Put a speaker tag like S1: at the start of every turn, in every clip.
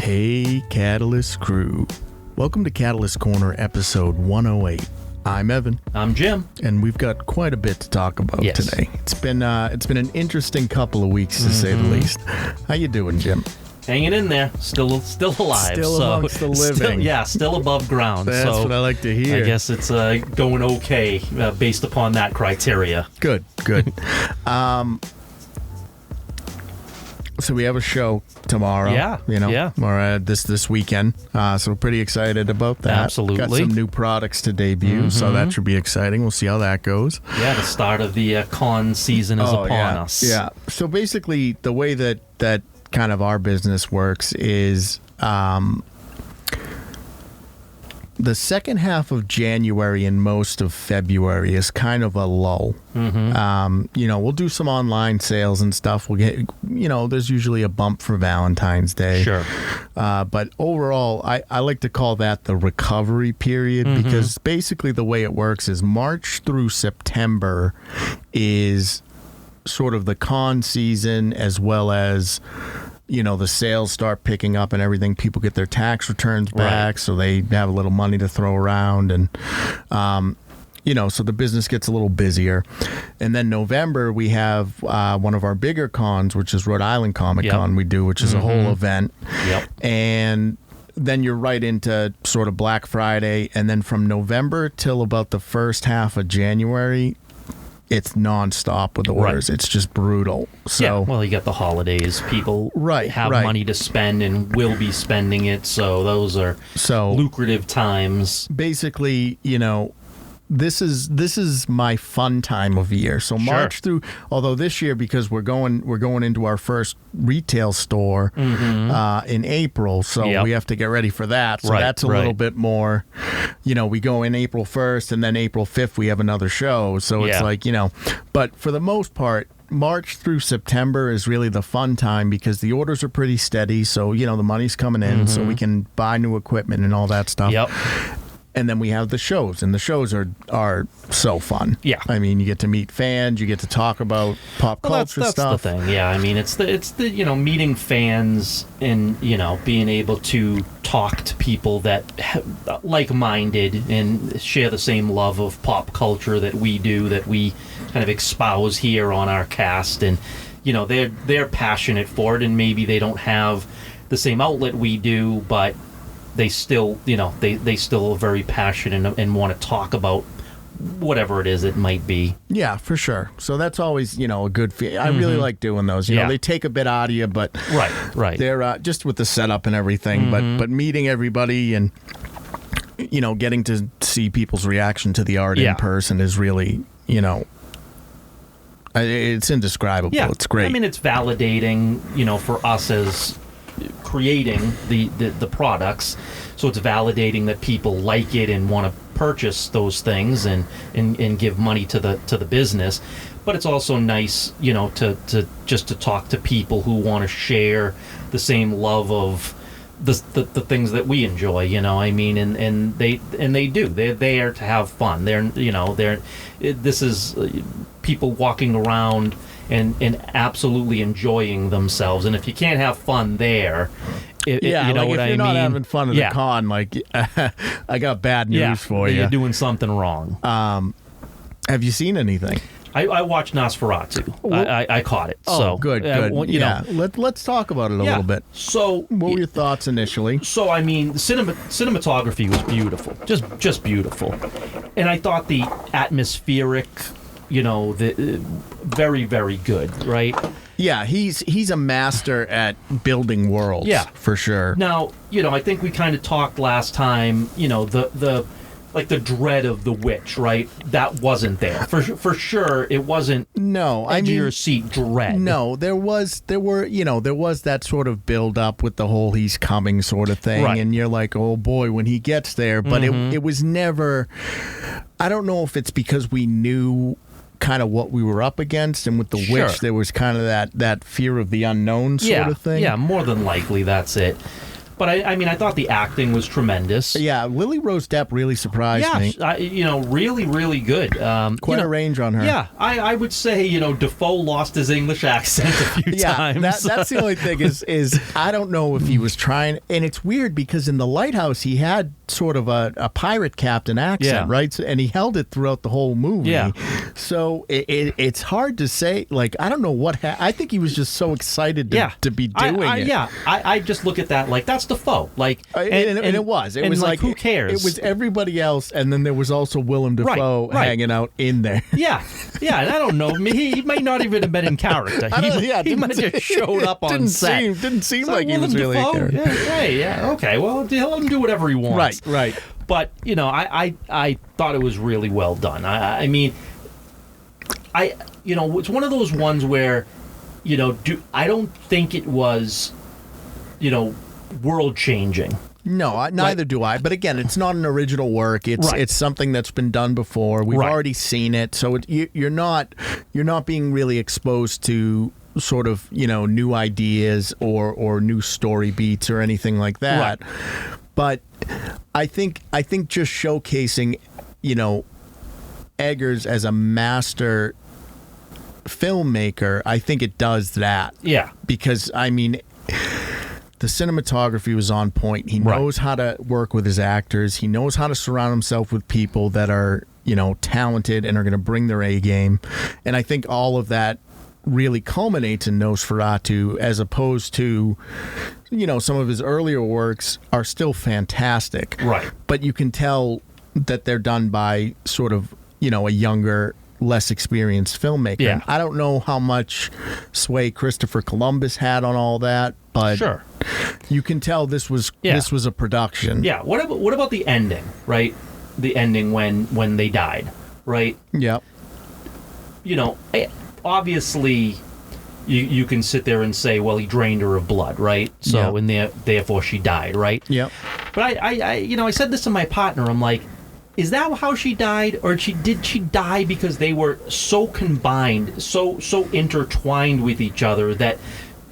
S1: Hey, Catalyst crew. Welcome to Catalyst Corner, episode 108. I'm Evan.
S2: I'm Jim.
S1: And we've got quite a bit to talk about today. It's been an interesting couple of weeks, to say the least. How you doing, Jim?
S2: Hanging in there. Still alive.
S1: Still amongst the living.
S2: Still above ground.
S1: That's what I like to hear.
S2: I guess it's going okay based upon that criteria.
S1: Good. So we have a show tomorrow. Or this weekend. So we're pretty excited about that.
S2: Absolutely.
S1: Got some new products to debut, so that should be exciting. We'll see how that goes.
S2: Yeah, the start of the con season is upon us.
S1: Yeah. So basically, the way that kind of our business works is the second half of January and most of February is kind of a lull. We'll do some online sales and stuff. We'll get, there's usually a bump for Valentine's Day.
S2: Sure.
S1: But overall, I like to call that the recovery period because basically the way it works is March through September is sort of the con season, as well as the sales start picking up and everything. People get their tax returns back, so they have a little money to throw around, and so the business gets a little busier. And then November we have one of our bigger cons, which is Rhode Island Comic Con. We do, which is a whole event. And then you're right into sort of Black Friday, and then from November till about the first half of January, it's nonstop with orders. It's just brutal. So,
S2: well, you got the holidays. People have money to spend and will be spending it. So those are lucrative times.
S1: Basically, this is my fun time of year. So March through, although this year, because we're going into our first retail store in April, so we have to get ready for that. So that's a little bit more, we go in April 1st, and then April 5th we have another show. So it's like, but for the most part, March through September is really the fun time because the orders are pretty steady. So, the money's coming in, so we can buy new equipment and all that stuff. And then we have the shows, and the shows are so fun. Yeah, I mean, you get to meet fans, you get to talk about pop culture
S2: that's
S1: stuff.
S2: That's the thing. Yeah, I mean, it's the meeting fans and being able to talk to people that like-minded and share the same love of pop culture that we do, that we kind of espouse here on our cast, and they're passionate for it, and maybe they don't have the same outlet we do, but they still, they still are very passionate and want to talk about whatever it is it might be.
S1: Yeah, for sure. So that's always, a good feel. I really like doing those. They take a bit out of you, but they're just with the setup and everything. But meeting everybody and getting to see people's reaction to the art in person is really, it's indescribable. Yeah. It's great.
S2: I mean, it's validating, for us as creating the products, so it's validating that people like it and want to purchase those things and give money to the business. But it's also nice, to just to talk to people who want to share the same love of the things that we enjoy. I mean, and they do. They're there to have fun. This is people walking around and absolutely enjoying themselves. And if you can't have fun there,
S1: if you're not having fun at the con, I got bad news for you.
S2: You're doing something wrong.
S1: Have you seen anything?
S2: I watched Nosferatu. I caught it.
S1: Oh,
S2: so
S1: good. Let's talk about it a little bit.
S2: So,
S1: what were your thoughts initially?
S2: So, I mean, the cinematography was beautiful, just beautiful, and I thought the atmospheric, very, very good, right?
S1: Yeah, he's a master at building worlds. Yeah, for sure.
S2: Now, I think we kind of talked last time. The dread of the witch, right? That wasn't there for sure. It wasn't.
S1: No,
S2: edge of your seat dread.
S1: No, there was that sort of build up with the whole he's coming sort of thing, and you're like, oh boy, when he gets there. But it was never. I don't know if it's because we knew kind of what we were up against, and with the witch there was kind of that fear of the unknown sort of thing.
S2: Yeah, more than likely that's it. But I mean, I thought the acting was tremendous.
S1: Yeah, Lily Rose Depp really surprised me.
S2: Really, really good.
S1: Quite a range on her.
S2: Yeah, I would say, Defoe lost his English accent a few times.
S1: That's the only thing is I don't know if he was trying, and it's weird because in The Lighthouse he had sort of a pirate captain accent, right? So, and he held it throughout the whole movie.
S2: Yeah.
S1: So it's hard to say. Like, I don't know what. I think he was just so excited to be doing it.
S2: Yeah, I just look at that like that's Defoe. Like,
S1: and it was. It was like
S2: who cares?
S1: It was everybody else, and then there was also Willem Dafoe hanging out in there.
S2: Yeah, and I don't know. He might not even have been in character. He might have just showed up on set.
S1: Didn't seem like he was really in character.
S2: Yeah. Okay. Well, let him do whatever he wants.
S1: Right.
S2: But I thought it was really well done. I mean, it's one of those ones where, I don't think it was, world changing.
S1: No, neither do I. But again, it's not an original work. It's something that's been done before. We've already seen it, so you're not being really exposed to sort of new ideas or new story beats or anything like that. Right. But I think just showcasing Eggers as a master filmmaker, I think it does that.
S2: Yeah,
S1: because I mean, the cinematography was on point. He knows how to work with his actors. He knows how to surround himself with people that are, talented and are going to bring their A game. And I think all of that really culminates in Nosferatu, as opposed to, some of his earlier works are still fantastic.
S2: Right.
S1: But you can tell that they're done by sort of, a younger, less experienced filmmaker.
S2: Yeah.
S1: I don't know how much sway Christopher Columbus had on all that, but
S2: sure,
S1: you can tell this was a production.
S2: Yeah. What about the ending? Right. The ending when they died. Right.
S1: Yeah.
S2: Obviously, you can sit there and say, well, he drained her of blood, right? So and therefore she died, right?
S1: Yeah.
S2: But I said this to my partner. I'm like, is that how she died, or did she die because they were so combined, so intertwined with each other that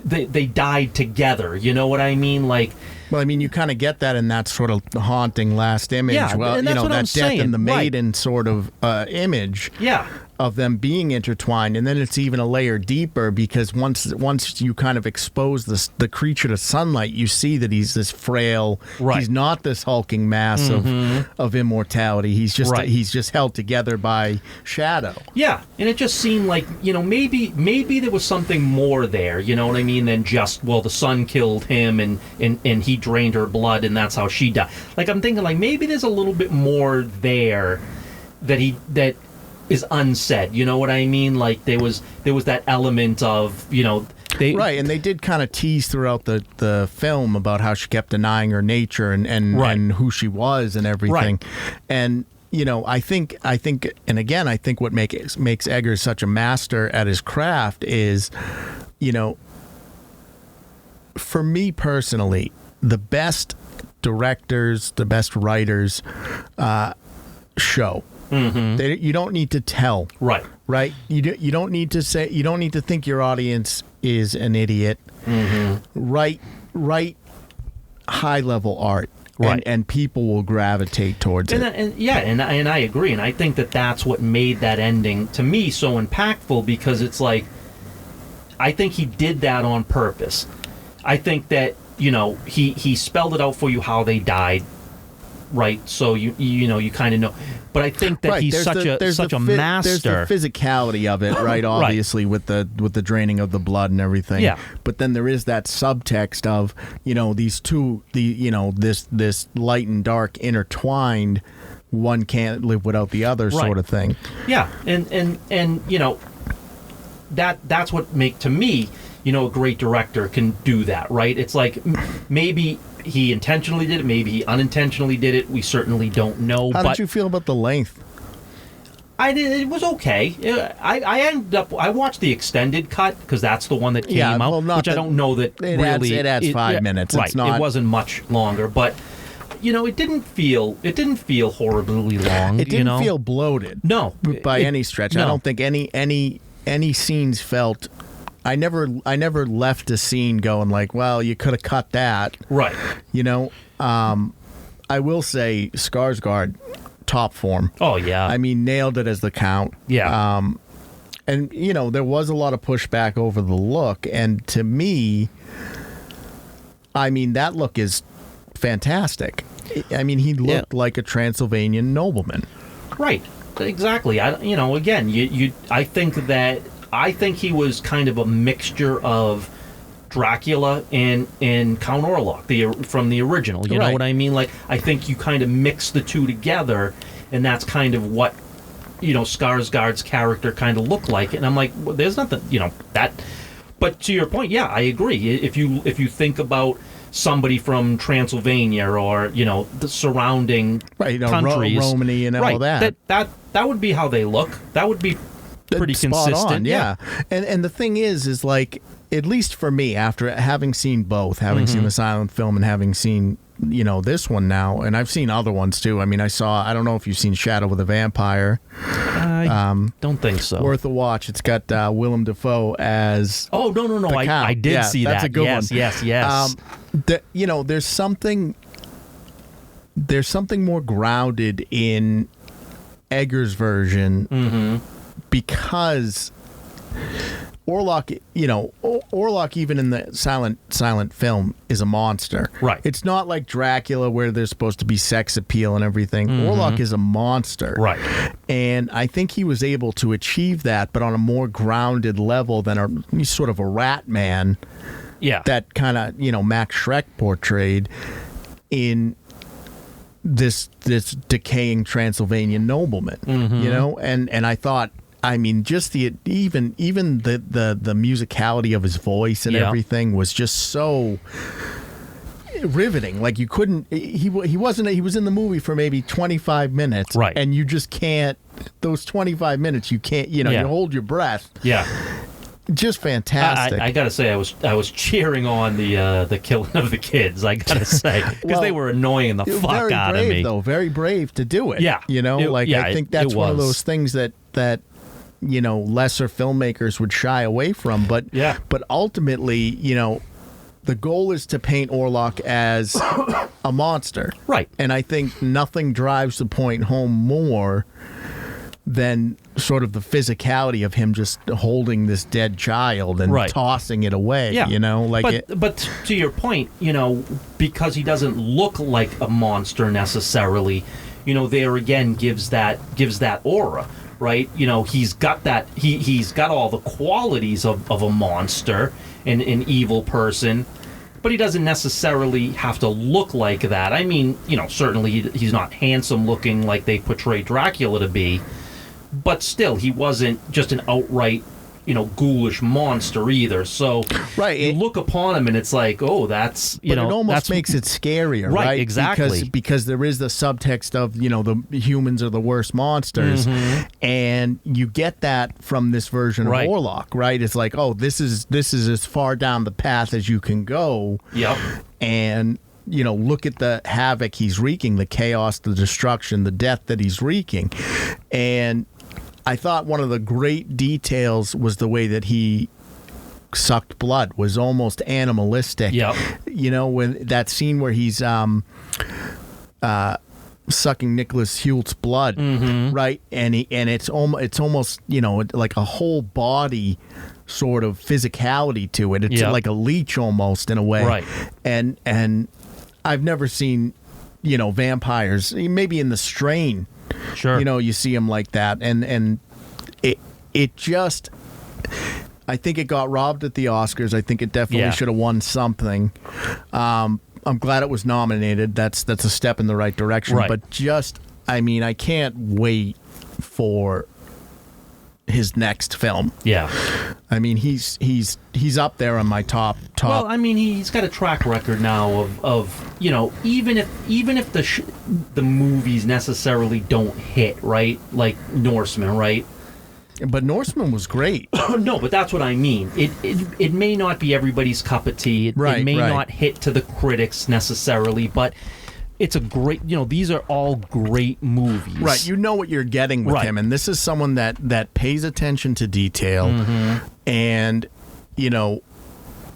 S2: they died together? You know what I mean? Like,
S1: well, I mean, you kind of get that in that sort of haunting last image.
S2: Yeah,
S1: well,
S2: and that's what
S1: that
S2: I'm
S1: death
S2: saying.
S1: and the maiden sort of image.
S2: Yeah.
S1: Of them being intertwined, and then it's even a layer deeper because once you kind of expose the creature to sunlight, you see that he's this frail.
S2: Right.
S1: He's not this hulking mass of immortality. He's just held together by shadow.
S2: Yeah, and it just seemed like maybe there was something more there. You know what I mean? Than just, well, the sun killed him and he drained her blood and that's how she died. Like, I'm thinking like maybe there's a little bit more there that is unsaid. You know what I mean? Like there was that element of
S1: right, and they did kind of tease throughout the film about how she kept denying her nature and who she was and everything. Right. And I think and again, I think what makes Eggers such a master at his craft is, for me personally, the best directors, the best writers show. Mm-hmm. You don't need to tell. Right. You don't need to say. You don't need to think your audience is an idiot. Mm-hmm. Write high level art. Right. And people will gravitate towards it.
S2: And I agree. And I think that's what made that ending to me so impactful, because it's like, I think he did that on purpose. I think that he spelled it out for you how they died. Right, so you kind of know, but I think that he's such a master.
S1: There's the physicality of it, right? Obviously, with the draining of the blood and everything.
S2: Yeah.
S1: But then there is that subtext of these two, this light and dark intertwined. One can't live without the other, sort of thing.
S2: Yeah, and that's what make to me, a great director can do that, right? It's like maybe he intentionally did it, maybe he unintentionally did it. We certainly don't know.
S1: How did you feel about the length?
S2: It was okay. I watched the extended cut because that's the one that came out, which I don't know that
S1: it
S2: really
S1: adds 5 minutes.
S2: Right,
S1: it's not.
S2: It wasn't much longer, but it didn't feel horribly long.
S1: It didn't feel bloated.
S2: No,
S1: by any stretch.
S2: No.
S1: I don't think any scenes felt I never left a scene going like, well, you could have cut that.
S2: Right.
S1: You know, I will say Skarsgård, top form.
S2: Oh, yeah.
S1: I mean, nailed it as the Count.
S2: Yeah.
S1: And, you know, there was a lot of pushback over the look. And to me, I mean, that look is fantastic. I mean, he looked like a Transylvanian nobleman.
S2: Right. Exactly. Again, I think he was kind of a mixture of Dracula and Count Orlok, from the original. You know what I mean? Like, I think you kind of mix the two together, and that's kind of what, you know, Skarsgård's character kind of looked like. And I'm like, well, there's nothing, you know, that. But to your point, yeah, I agree. If you think about somebody from Transylvania or, you know, the surrounding countries,
S1: Romany and all that
S2: would be how they look. That would be pretty consistent.
S1: On, yeah. And the thing is like, at least for me, after having seen both, having seen the silent film and having seen, you know, this one now, and I've seen other ones too. I mean, I don't know if you've seen Shadow of the Vampire.
S2: I don't think so.
S1: Worth a watch. It's got Willem Dafoe as
S2: no. I did see that.
S1: That's a good one.
S2: Yes.
S1: You know, there's something more grounded in Egger's version because Orlok, you know, Orlok even in the silent film is a monster.
S2: Right.
S1: It's not like Dracula where there's supposed to be sex appeal and everything. Orlok is a monster.
S2: Right.
S1: And I think he was able to achieve that, but on a more grounded level than he's sort of a rat man.
S2: Yeah.
S1: That kind of, you know, Max Schreck portrayed in this decaying Transylvanian nobleman. You know, and I thought, I mean, just even the musicality of his voice and everything was just so riveting. Like, you couldn't. He was in the movie for maybe 25 minutes,
S2: right? And
S1: you just can't. Those 25 minutes, you can't. You know, you hold your breath.
S2: Yeah.
S1: Just fantastic.
S2: I gotta say, I was cheering on the killing of the kids. I gotta say, because they were annoying the fuck out of me.
S1: Though very brave to do it.
S2: Yeah,
S1: you know, I think that's one of those things that you know, lesser filmmakers would shy away from. But ultimately, you know, the goal is to paint Orlok as a monster,
S2: right?
S1: And I think nothing drives the point home more than sort of the physicality of him just holding this dead child and tossing it away.
S2: Yeah.
S1: You know, like.
S2: But to your point, you know, because he doesn't look like a monster necessarily, you know, there again gives that aura. Right, you know, he's got that. He's got all the qualities of a monster and an evil person, but he doesn't necessarily have to look like that. I mean, you know, certainly he's not handsome looking like they portray Dracula to be, but still, he wasn't just an outright, you know, ghoulish monster either. So you look upon him and it's like, oh, that's, you know,
S1: it almost makes it scarier, right?
S2: Exactly.
S1: Because there is the subtext of, you know, the humans are the worst monsters, and you get that from this version of Orlok, right? It's like, oh, this is as far down the path as you can go.
S2: Yep.
S1: And, you know, look at the havoc he's wreaking, the chaos, the destruction, the death that he's wreaking. And I thought one of the great details was the way that he sucked blood, was almost animalistic.
S2: Yep.
S1: You know, when that scene where he's sucking Nicholas Hult's blood, right? And it's almost, you know, like a whole body sort of physicality to it. It's like a leech almost in a way.
S2: Right.
S1: And I've never seen, you know, vampires, maybe in The Strain.
S2: Sure.
S1: You know, you see him like that, and it just, I think it got robbed at the Oscars. I think it definitely should have won something. I'm glad it was nominated. That's a step in the right direction.
S2: Right.
S1: But just, I mean, I can't wait for his next film.
S2: Yeah.
S1: I mean, he's up there on my top.
S2: Well, I mean, he's got a track record now of you know, even if the movies necessarily don't hit, right? Like Norseman, right?
S1: But Norseman was great.
S2: No, but that's what I mean. It may not be everybody's cup of tea. It may not hit to the critics necessarily, but it's a great, you know, these are all great movies.
S1: Right, you know what you're getting with him, and this is someone that pays attention to detail, and you know,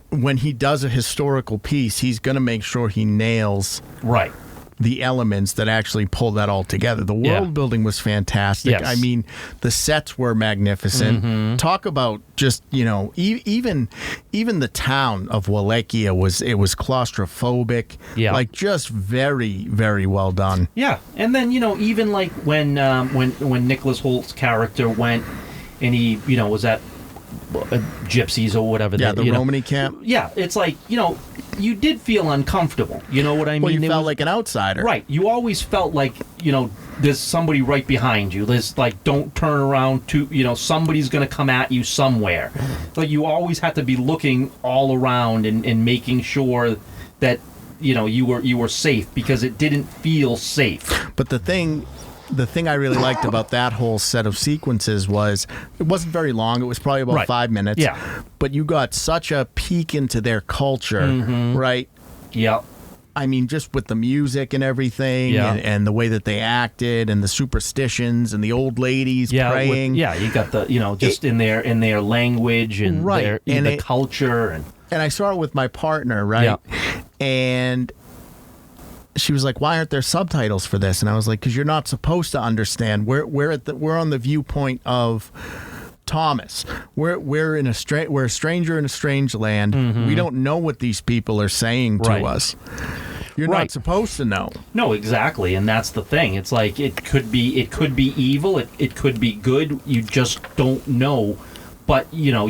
S1: when he does a historical piece, he's going to make sure he nails
S2: Right.
S1: the elements that actually pull that all together. The world building was fantastic.
S2: Yes.
S1: I mean, the sets were magnificent. Talk about just, you know, even the town of Wallachia was claustrophobic.
S2: Yeah.
S1: Like, just very, very well done.
S2: Yeah, and then, you know, even like when Nicholas Holt's character went and he, you know, was at gypsies or whatever.
S1: Yeah, the
S2: you know.
S1: Romany camp.
S2: Yeah, it's like, you know, you did feel uncomfortable. You know what I mean?
S1: Well, you
S2: It
S1: felt
S2: was-
S1: like an outsider.
S2: Right. You always felt like, you know, there's somebody right behind you. There's like, don't turn around to, you know, somebody's going to come at you somewhere. Like, you always had to be looking all around and making sure that, you know, you were safe, because it didn't feel safe.
S1: But the thing I really liked about that whole set of sequences was it wasn't very long. It was probably about
S2: Right.
S1: 5 minutes.
S2: Yeah.
S1: But you got such a peek into their culture, right?
S2: Yeah.
S1: I mean, just with the music and everything,
S2: Yeah.
S1: and the way that they acted, and the superstitions, and the old ladies praying.
S2: You got the, you know, just in their language and
S1: Right.
S2: their
S1: And
S2: the
S1: it-
S2: culture and
S1: And I saw it with my partner, right? And she was like, "Why aren't there subtitles for this?" And I was like, "Because you're not supposed to understand. We're on the viewpoint of Thomas. We're a stranger in a strange land. We don't know what these people are saying to
S2: Right.
S1: us. You're
S2: Right.
S1: not supposed to know."
S2: No, exactly, and that's the thing. It's like it could be evil, it could be good. You just don't know. But you know,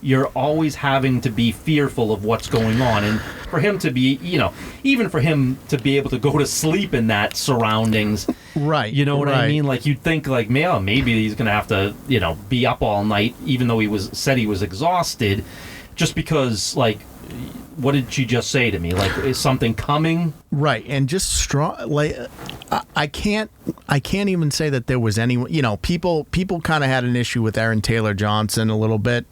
S2: you're always having to be fearful of what's going on, and for him to be, you know, even for him to be able to go to sleep in that surroundings,
S1: Right.
S2: you know what I
S1: right.
S2: mean? Like, you'd think, like, man, maybe he's gonna have to, you know, be up all night, even though he said he was exhausted, just because, like, what did she just say to me? Like, is something coming?
S1: Right, and just strong. Like, I can't even say that there was anyone. You know, people kind of had an issue with Aaron Taylor Johnson a little bit,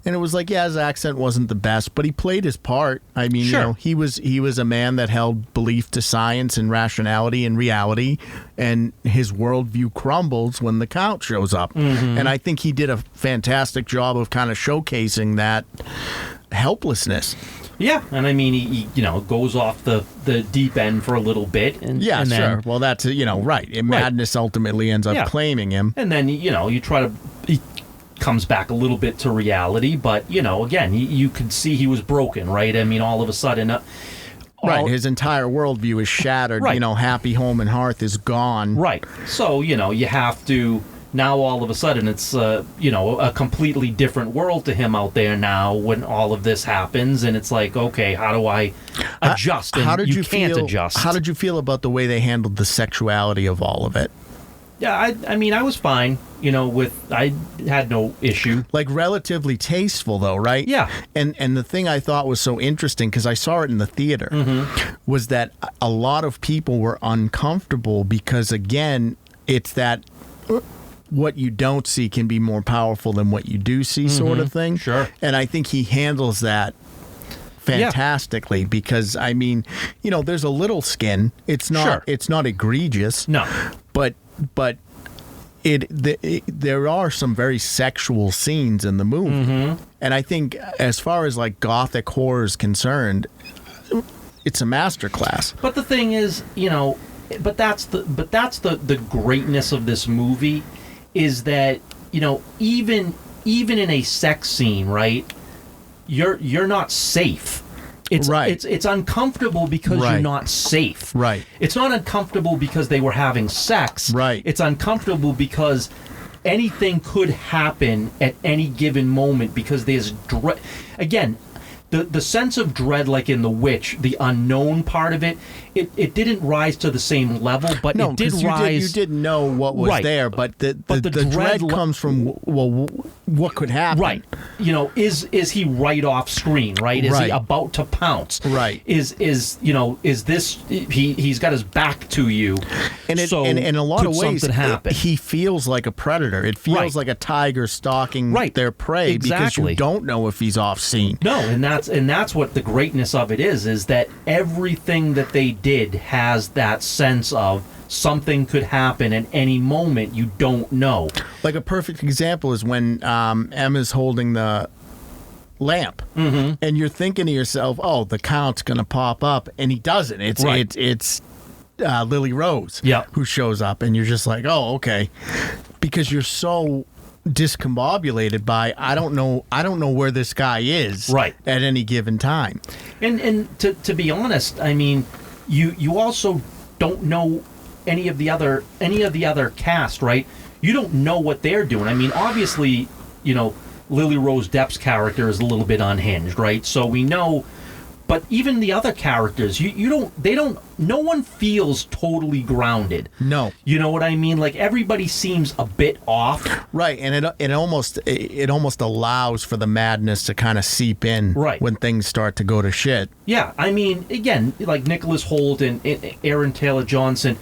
S1: and it was like, yeah, his accent wasn't the best, but he played his part. I mean,
S2: Sure.
S1: you know, he was a man that held belief to science and rationality and reality, and his worldview crumbles when the Count shows up. And I think he did a fantastic job of kind of showcasing that helplessness.
S2: Yeah, and I mean, he you know, goes off the deep end for a little bit, and
S1: Yeah,
S2: and then,
S1: sure. Well, that's, you know, right. And madness ultimately ends up
S2: Yeah.
S1: claiming him.
S2: And then, you know, he comes back a little bit to reality, but, you know, again, you could see he was broken, right? I mean, all of a sudden,
S1: Right, his entire worldview is shattered.
S2: Right.
S1: You know, happy home and hearth is gone.
S2: right. So, you know, you have to. Now all of a sudden it's you know, a completely different world to him out there now when all of this happens, and it's like, okay, how do I adjust? And
S1: How did you
S2: can't
S1: feel?
S2: adjust.
S1: How did you feel about the way they handled the sexuality of all of it?
S2: Yeah, I mean, I was fine. You know, I had no issue.
S1: Like, relatively tasteful, though, right?
S2: Yeah.
S1: And the thing I thought was so interesting, because I saw it in the theater, was that a lot of people were uncomfortable because, again, it's that what you don't see can be more powerful than what you do see sort of thing.
S2: Sure.
S1: And I think he handles that fantastically because, I mean, you know, there's a little skin. It's not egregious.
S2: No.
S1: But there are some very sexual scenes in the movie. And I think as far as like gothic horror is concerned, it's a masterclass.
S2: But the thing is, you know, but that's the greatness of this movie, is that, you know, even in a sex scene, right? You're not safe. It's
S1: Right.
S2: it's uncomfortable because you're
S1: Right.
S2: not safe.
S1: Right.
S2: It's not uncomfortable because they were having sex.
S1: Right.
S2: It's uncomfortable because anything could happen at any given moment, because there's again, the sense of dread, like in The Witch, the unknown part of it, it didn't rise to the same level, but
S1: No,
S2: it did
S1: 'cause
S2: rise.
S1: you didn't know what was
S2: Right.
S1: there, but the
S2: But the
S1: dread
S2: dread
S1: comes from, well, what could happen.
S2: Right. You know, is he right off screen, right? Is he
S1: Right.
S2: about to pounce?
S1: Right.
S2: Is this he's got his back to you.
S1: And
S2: so
S1: in a lot
S2: could
S1: of ways,
S2: something happen?
S1: he feels like a predator. It feels
S2: Right.
S1: like a tiger stalking
S2: Right.
S1: their prey because
S2: Exactly.
S1: you don't know if he's off scene.
S2: No, and that's what the greatness of it is that everything that they did has that sense of something could happen at any moment. You don't know.
S1: Like a perfect example is when Emma's holding the lamp, and you're thinking to yourself, "Oh, the Count's gonna pop up," and he doesn't. It's Lily Rose, who shows up, and you're just like, "Oh, okay," because you're so discombobulated by I don't know where this guy is
S2: right
S1: at any given time.
S2: And to be honest, I mean, you also don't know any of the other cast, right? You don't know what they're doing. I mean, obviously, Lily Rose Depp's character is a little bit unhinged, right? So we know, but even the other characters, no one feels totally grounded.
S1: No.
S2: You know what I mean? Like, everybody seems a bit off.
S1: Right, and it almost allows for the madness to kind of seep in when things start to go to shit.
S2: Yeah, I mean, again, like Nicholas Hoult and Aaron Taylor Johnson,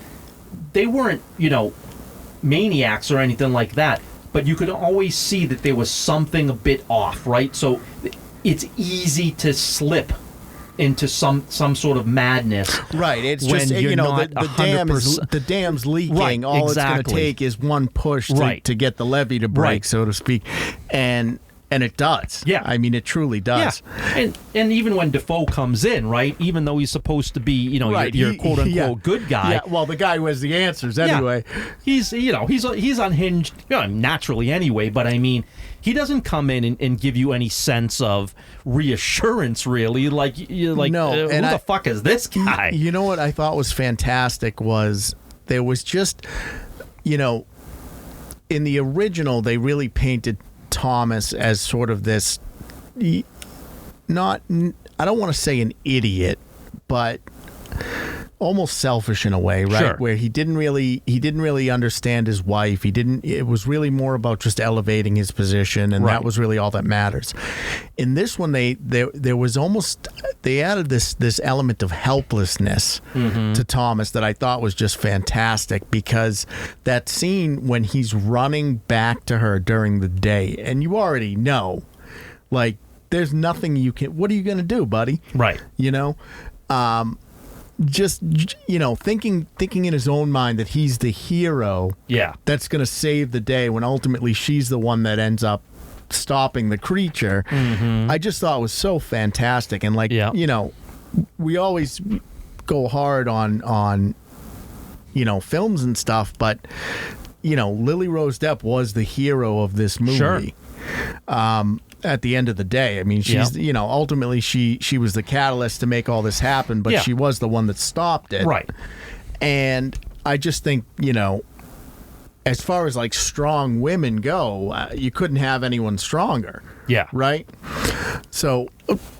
S2: they weren't, maniacs or anything like that, but you could always see that there was something a bit off, right? So it's easy to slip into some sort of madness.
S1: Right. It's
S2: when
S1: just
S2: you're not
S1: the dam's leaking.
S2: Right,
S1: all
S2: exactly.
S1: It's going to take is one push to get the levee to break, so to speak. And it does.
S2: Yeah.
S1: I mean, it truly does.
S2: Yeah. And even when Defoe comes in, right, even though he's supposed to be, your quote-unquote good guy.
S1: Yeah, well, the guy who has the answers anyway.
S2: He's unhinged, naturally anyway, but I mean, he doesn't come in and give you any sense of reassurance, really. You're like,
S1: no,
S2: who the fuck is this guy?
S1: You know what I thought was fantastic was there was just, in the original, they really painted Thomas as sort of this, I don't want to say an idiot, but almost selfish in a way, right?
S2: Sure.
S1: Where he didn't really understand his wife. It was really more about just elevating his position, and that was really all that matters. In this one, there was almost, they added this element of helplessness to Thomas that I thought was just fantastic, because that scene when he's running back to her during the day, and you already know, like, there's nothing you can, what are you going to do, buddy?
S2: Right.
S1: Just thinking in his own mind that he's the hero that's going to save the day, when ultimately she's the one that ends up stopping the creature. I just thought it was so fantastic. And we always go hard on films and stuff, but Lily Rose Depp was the hero of this movie. Sure. At the end of the day, I mean, she's ultimately she was the catalyst to make all this happen, but she was the one that stopped it.
S2: Right.
S1: And I just think, as far as like strong women go, you couldn't have anyone stronger.
S2: Yeah.
S1: Right. So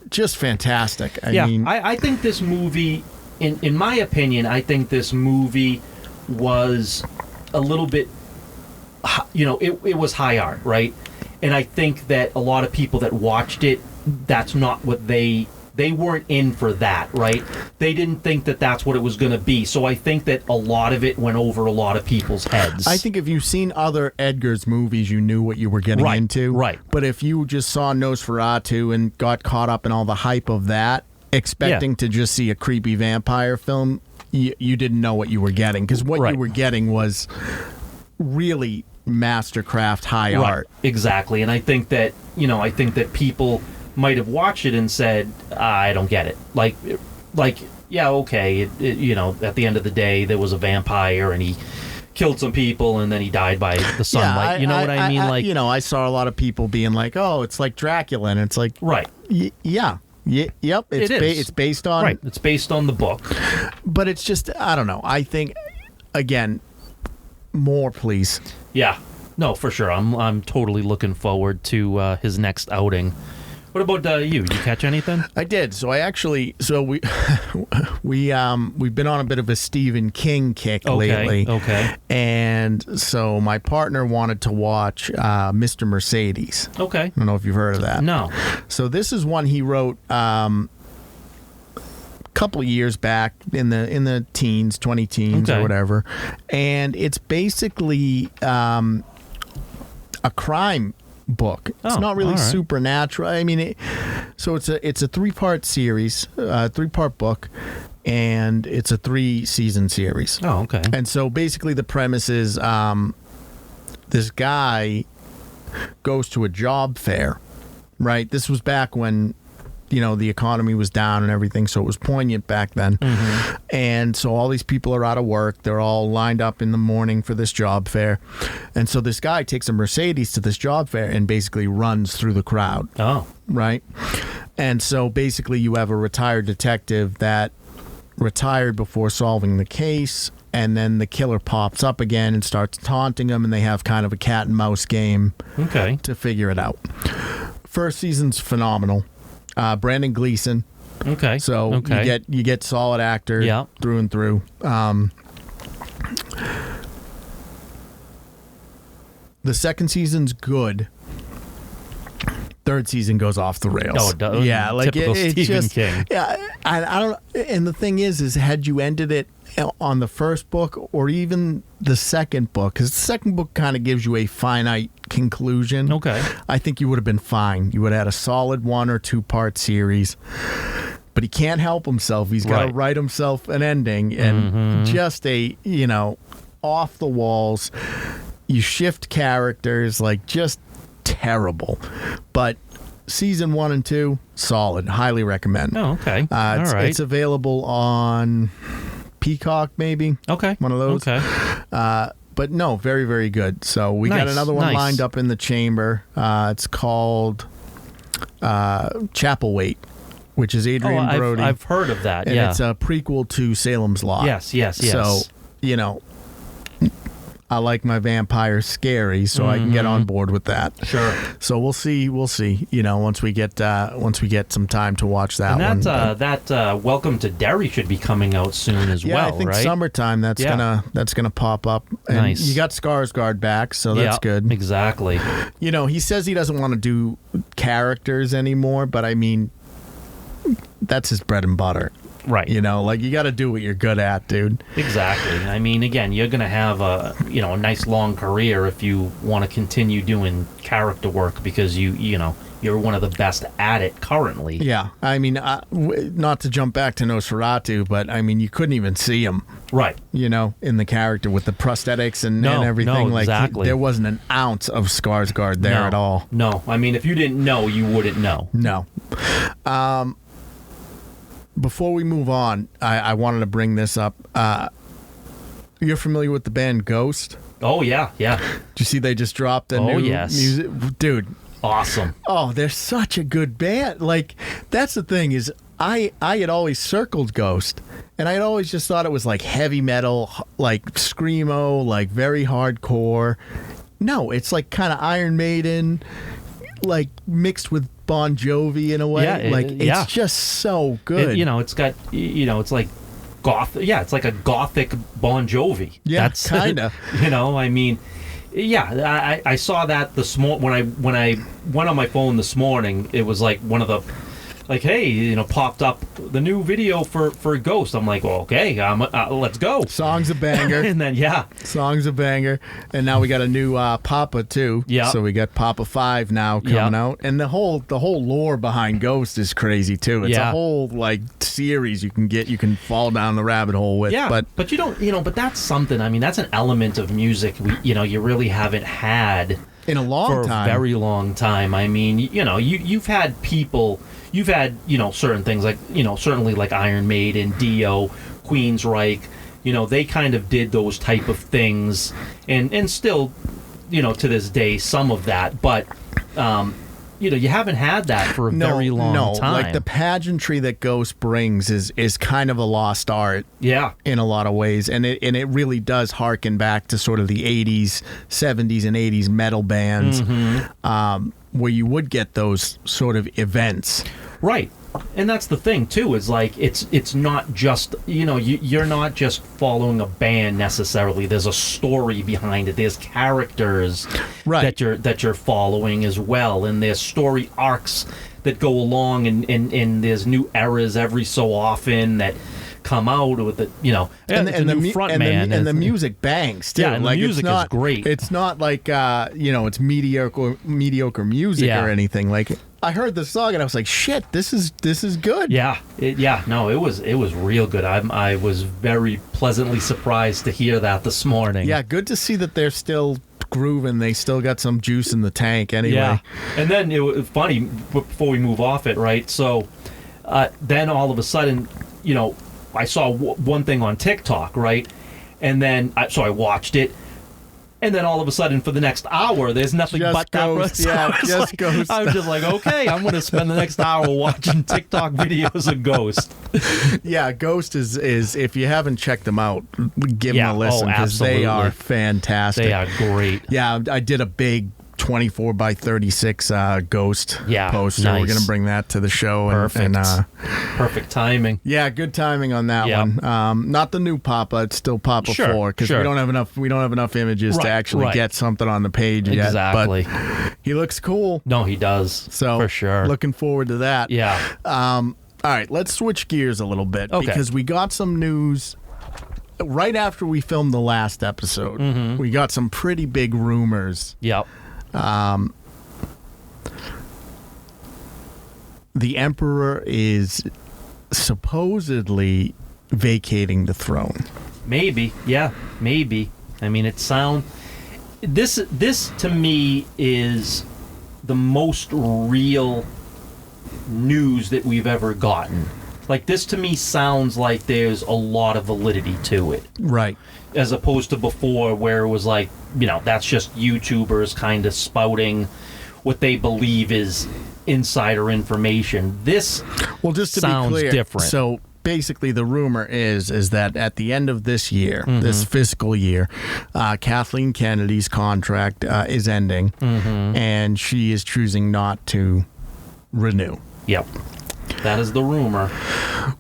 S1: just fantastic.
S2: I think this movie, in my opinion, I think this movie was a little bit, it was high art, right? And I think that a lot of people that watched it, that's not what they weren't in for that, right? They didn't think that that's what it was going to be. So I think that a lot of it went over a lot of people's heads.
S1: I think if you've seen other Edgar's movies, you knew what you were getting into.
S2: Right.
S1: But if you just saw Nosferatu and got caught up in all the hype of that, expecting to just see a creepy vampire film, you didn't know what you were getting. Because what you were getting was really mastercraft high art.
S2: Exactly. And I think that people might have watched it and said, I don't get it. Like okay, at the end of the day there was a vampire and he killed some people and then he died by the sunlight. What I mean?
S1: I saw a lot of people being like, oh, it's like Dracula, and it's like,
S2: right.
S1: Yep. It's based on,
S2: right. It's based on the book.
S1: But it's just, I don't know. I think, again, more, please.
S2: Yeah, no, for sure. I'm totally looking forward to his next outing. What about you? Did you catch anything?
S1: I did. So we've been on a bit of a Stephen King kick lately.
S2: Okay.
S1: And so my partner wanted to watch Mr. Mercedes.
S2: Okay.
S1: I don't know if you've heard of that.
S2: No.
S1: So this is one he wrote couple of years back in the teens, 20 teens or whatever, and it's basically a crime book. It's not really supernatural. I mean, it's a 3-part series, 3-part book, and it's a 3-season series.
S2: Oh, okay.
S1: And so basically the premise is this guy goes to a job fair, right? This was back when, the economy was down and everything, so it was poignant back then. And so all these people are out of work. They're all lined up in the morning for this job fair. And so this guy takes a Mercedes to this job fair and basically runs through the crowd.
S2: Oh.
S1: Right? And so basically you have a retired detective that retired before solving the case, and then the killer pops up again and starts taunting him, and they have kind of a cat and mouse game to figure it out. First season's phenomenal. Brandon Gleeson.
S2: Okay.
S1: So you get solid actor through and through. The second season's good. Third season goes off the rails.
S2: Oh,
S1: yeah, like
S2: typical
S1: it's
S2: Stephen
S1: just,
S2: King.
S1: Yeah, I don't. And the thing is had you ended it on the first book or even the second book, because the second book kind of gives you a finite conclusion.
S2: Okay.
S1: I think you would have been fine. You would have had a solid 1 or 2 part series. But he can't help himself. He's got to write himself an ending, and just a off the walls. You shift characters, like just terrible. But season 1 and 2, solid. Highly recommend.
S2: Oh, okay.
S1: It's available on Peacock, maybe.
S2: Okay.
S1: One of those.
S2: Okay.
S1: But no, very, very good. So we got another one lined up in the chamber. It's called Chapel Wait, which is Adrian Brody.
S2: I've heard of that,
S1: and it's a prequel to Salem's Lot.
S2: Yes.
S1: So, I like my vampires scary, so I can get on board with that.
S2: Sure.
S1: So we'll see. Once we get some time to watch that
S2: and
S1: one.
S2: That Welcome to Derry should be coming out soon as well.
S1: I think
S2: right?
S1: summertime. That's gonna pop up. And
S2: nice.
S1: You got Skarsgård back, so that's good.
S2: Exactly.
S1: He says he doesn't want to do characters anymore, but I mean, that's his bread and butter.
S2: Right.
S1: You got to do what you're good at, dude.
S2: Exactly. I mean, again, you're going to have a nice long career if you want to continue doing character work because you're one of the best at it currently.
S1: Yeah. I mean, not to jump back to Nosferatu, but I mean, you couldn't even see him.
S2: Right.
S1: In the character with the prosthetics and everything.
S2: No, exactly.
S1: There wasn't an ounce of Skarsgård there at all.
S2: No. I mean, if you didn't know, you wouldn't know.
S1: No. Before we move on, I wanted to bring this up. You're familiar with the band Ghost?
S2: Oh, yeah.
S1: Did you see they just dropped a new music? Dude.
S2: Awesome.
S1: Oh, they're such a good band. Like, that's the thing is, I had always circled Ghost, and I had always just thought it was like heavy metal, like screamo, like very hardcore. No, it's like kind of Iron Maiden, like mixed with Bon Jovi in a way. It's just so good.
S2: It's got, it's like goth. Yeah, it's like a gothic Bon Jovi.
S1: Yeah, that's kind of.
S2: I mean, yeah, I saw that this morning when I went on my phone this morning. It was like one of the, like, hey, popped up the new video for Ghost. I'm like, well, okay, let's go.
S1: Song's a banger.
S2: And then,
S1: Song's a banger. And now we got a new Papa, too.
S2: Yeah.
S1: So we got Papa 5 now coming out. And the whole lore behind Ghost is crazy, too. It's a whole, like, series you can fall down the rabbit hole with.
S2: Yeah, but you don't, but that's something. I mean, that's an element of music you really haven't had
S1: in a long time.
S2: For a very long time. I mean, you've had people... You've had, certain things like, certainly like Iron Maiden, Dio, Queensryche, they kind of did those type of things and still, to this day, some of that. But, you haven't had that for a very long time.
S1: Like the pageantry that Ghost brings is kind of a lost art.
S2: Yeah.
S1: In a lot of ways. And it really does harken back to sort of the 80s, 70s and 80s metal bands. Where you would get those sort of events.
S2: Right. And that's the thing, too, is like it's not just, you're not just following a band necessarily. There's a story behind it. There's characters that you're following as well. And there's story arcs that go along and there's new eras every so often that come out with the
S1: the music bangs too.
S2: Yeah, and
S1: like
S2: the music is great.
S1: It's not like it's mediocre music or anything. Like I heard the song and I was like, shit, this is good.
S2: It was real good. I was very pleasantly surprised to hear that this morning.
S1: Yeah, good to see that they're still grooving. They still got some juice in the tank anyway.
S2: Yeah. And then it was funny, before we move off it, right? So then all of a sudden, I saw one thing on TikTok, right? And then, so I watched it. And then all of a sudden, for the next hour, there's nothing
S1: Just
S2: but
S1: Ghost.
S2: that.
S1: Yeah, just Ghost.
S2: I was just like, okay, I'm going to spend the next hour watching TikTok videos of Ghost.
S1: Yeah, Ghost is if you haven't checked them out, give them
S2: Yeah,
S1: a listen because they
S2: absolutely.
S1: are fantastic.
S2: They are great.
S1: Yeah, I did a big 24 by 36 Ghost poster.
S2: nice.
S1: We're going to bring that to the show.
S2: Perfect.
S1: And,
S2: Perfect timing.
S1: yeah, good timing on that
S2: Yeah.
S1: one. Not the new Papa, it's still Papa
S2: Sure,
S1: 4 because
S2: sure.
S1: we don't have enough images to
S2: Right,
S1: actually
S2: right.
S1: get something on the page yet.
S2: Exactly.
S1: But he looks cool.
S2: No, he does.
S1: So
S2: for sure.
S1: looking forward to that.
S2: Yeah.
S1: All right, let's switch gears a little bit
S2: Okay.
S1: because we got some news right after we filmed the last episode.
S2: Mm-hmm.
S1: We got some pretty big rumors.
S2: Yep.
S1: The Emperor is supposedly vacating the throne.
S2: Maybe. Yeah. Maybe. I mean, it sounds. This to me is the most real news that we've ever gotten. Like, this to me sounds like there's a lot of validity to it,
S1: Right.
S2: as opposed to before where it was like, that's just YouTubers kind of spouting what they believe is insider information. This
S1: Well, just to
S2: sounds
S1: be clear,
S2: different.
S1: so basically the rumor is that at the end of this year,
S2: Mm-hmm.
S1: this fiscal year, Kathleen Kennedy's contract is ending,
S2: Mm-hmm.
S1: and she is choosing not to renew.
S2: Yep. That is the rumor.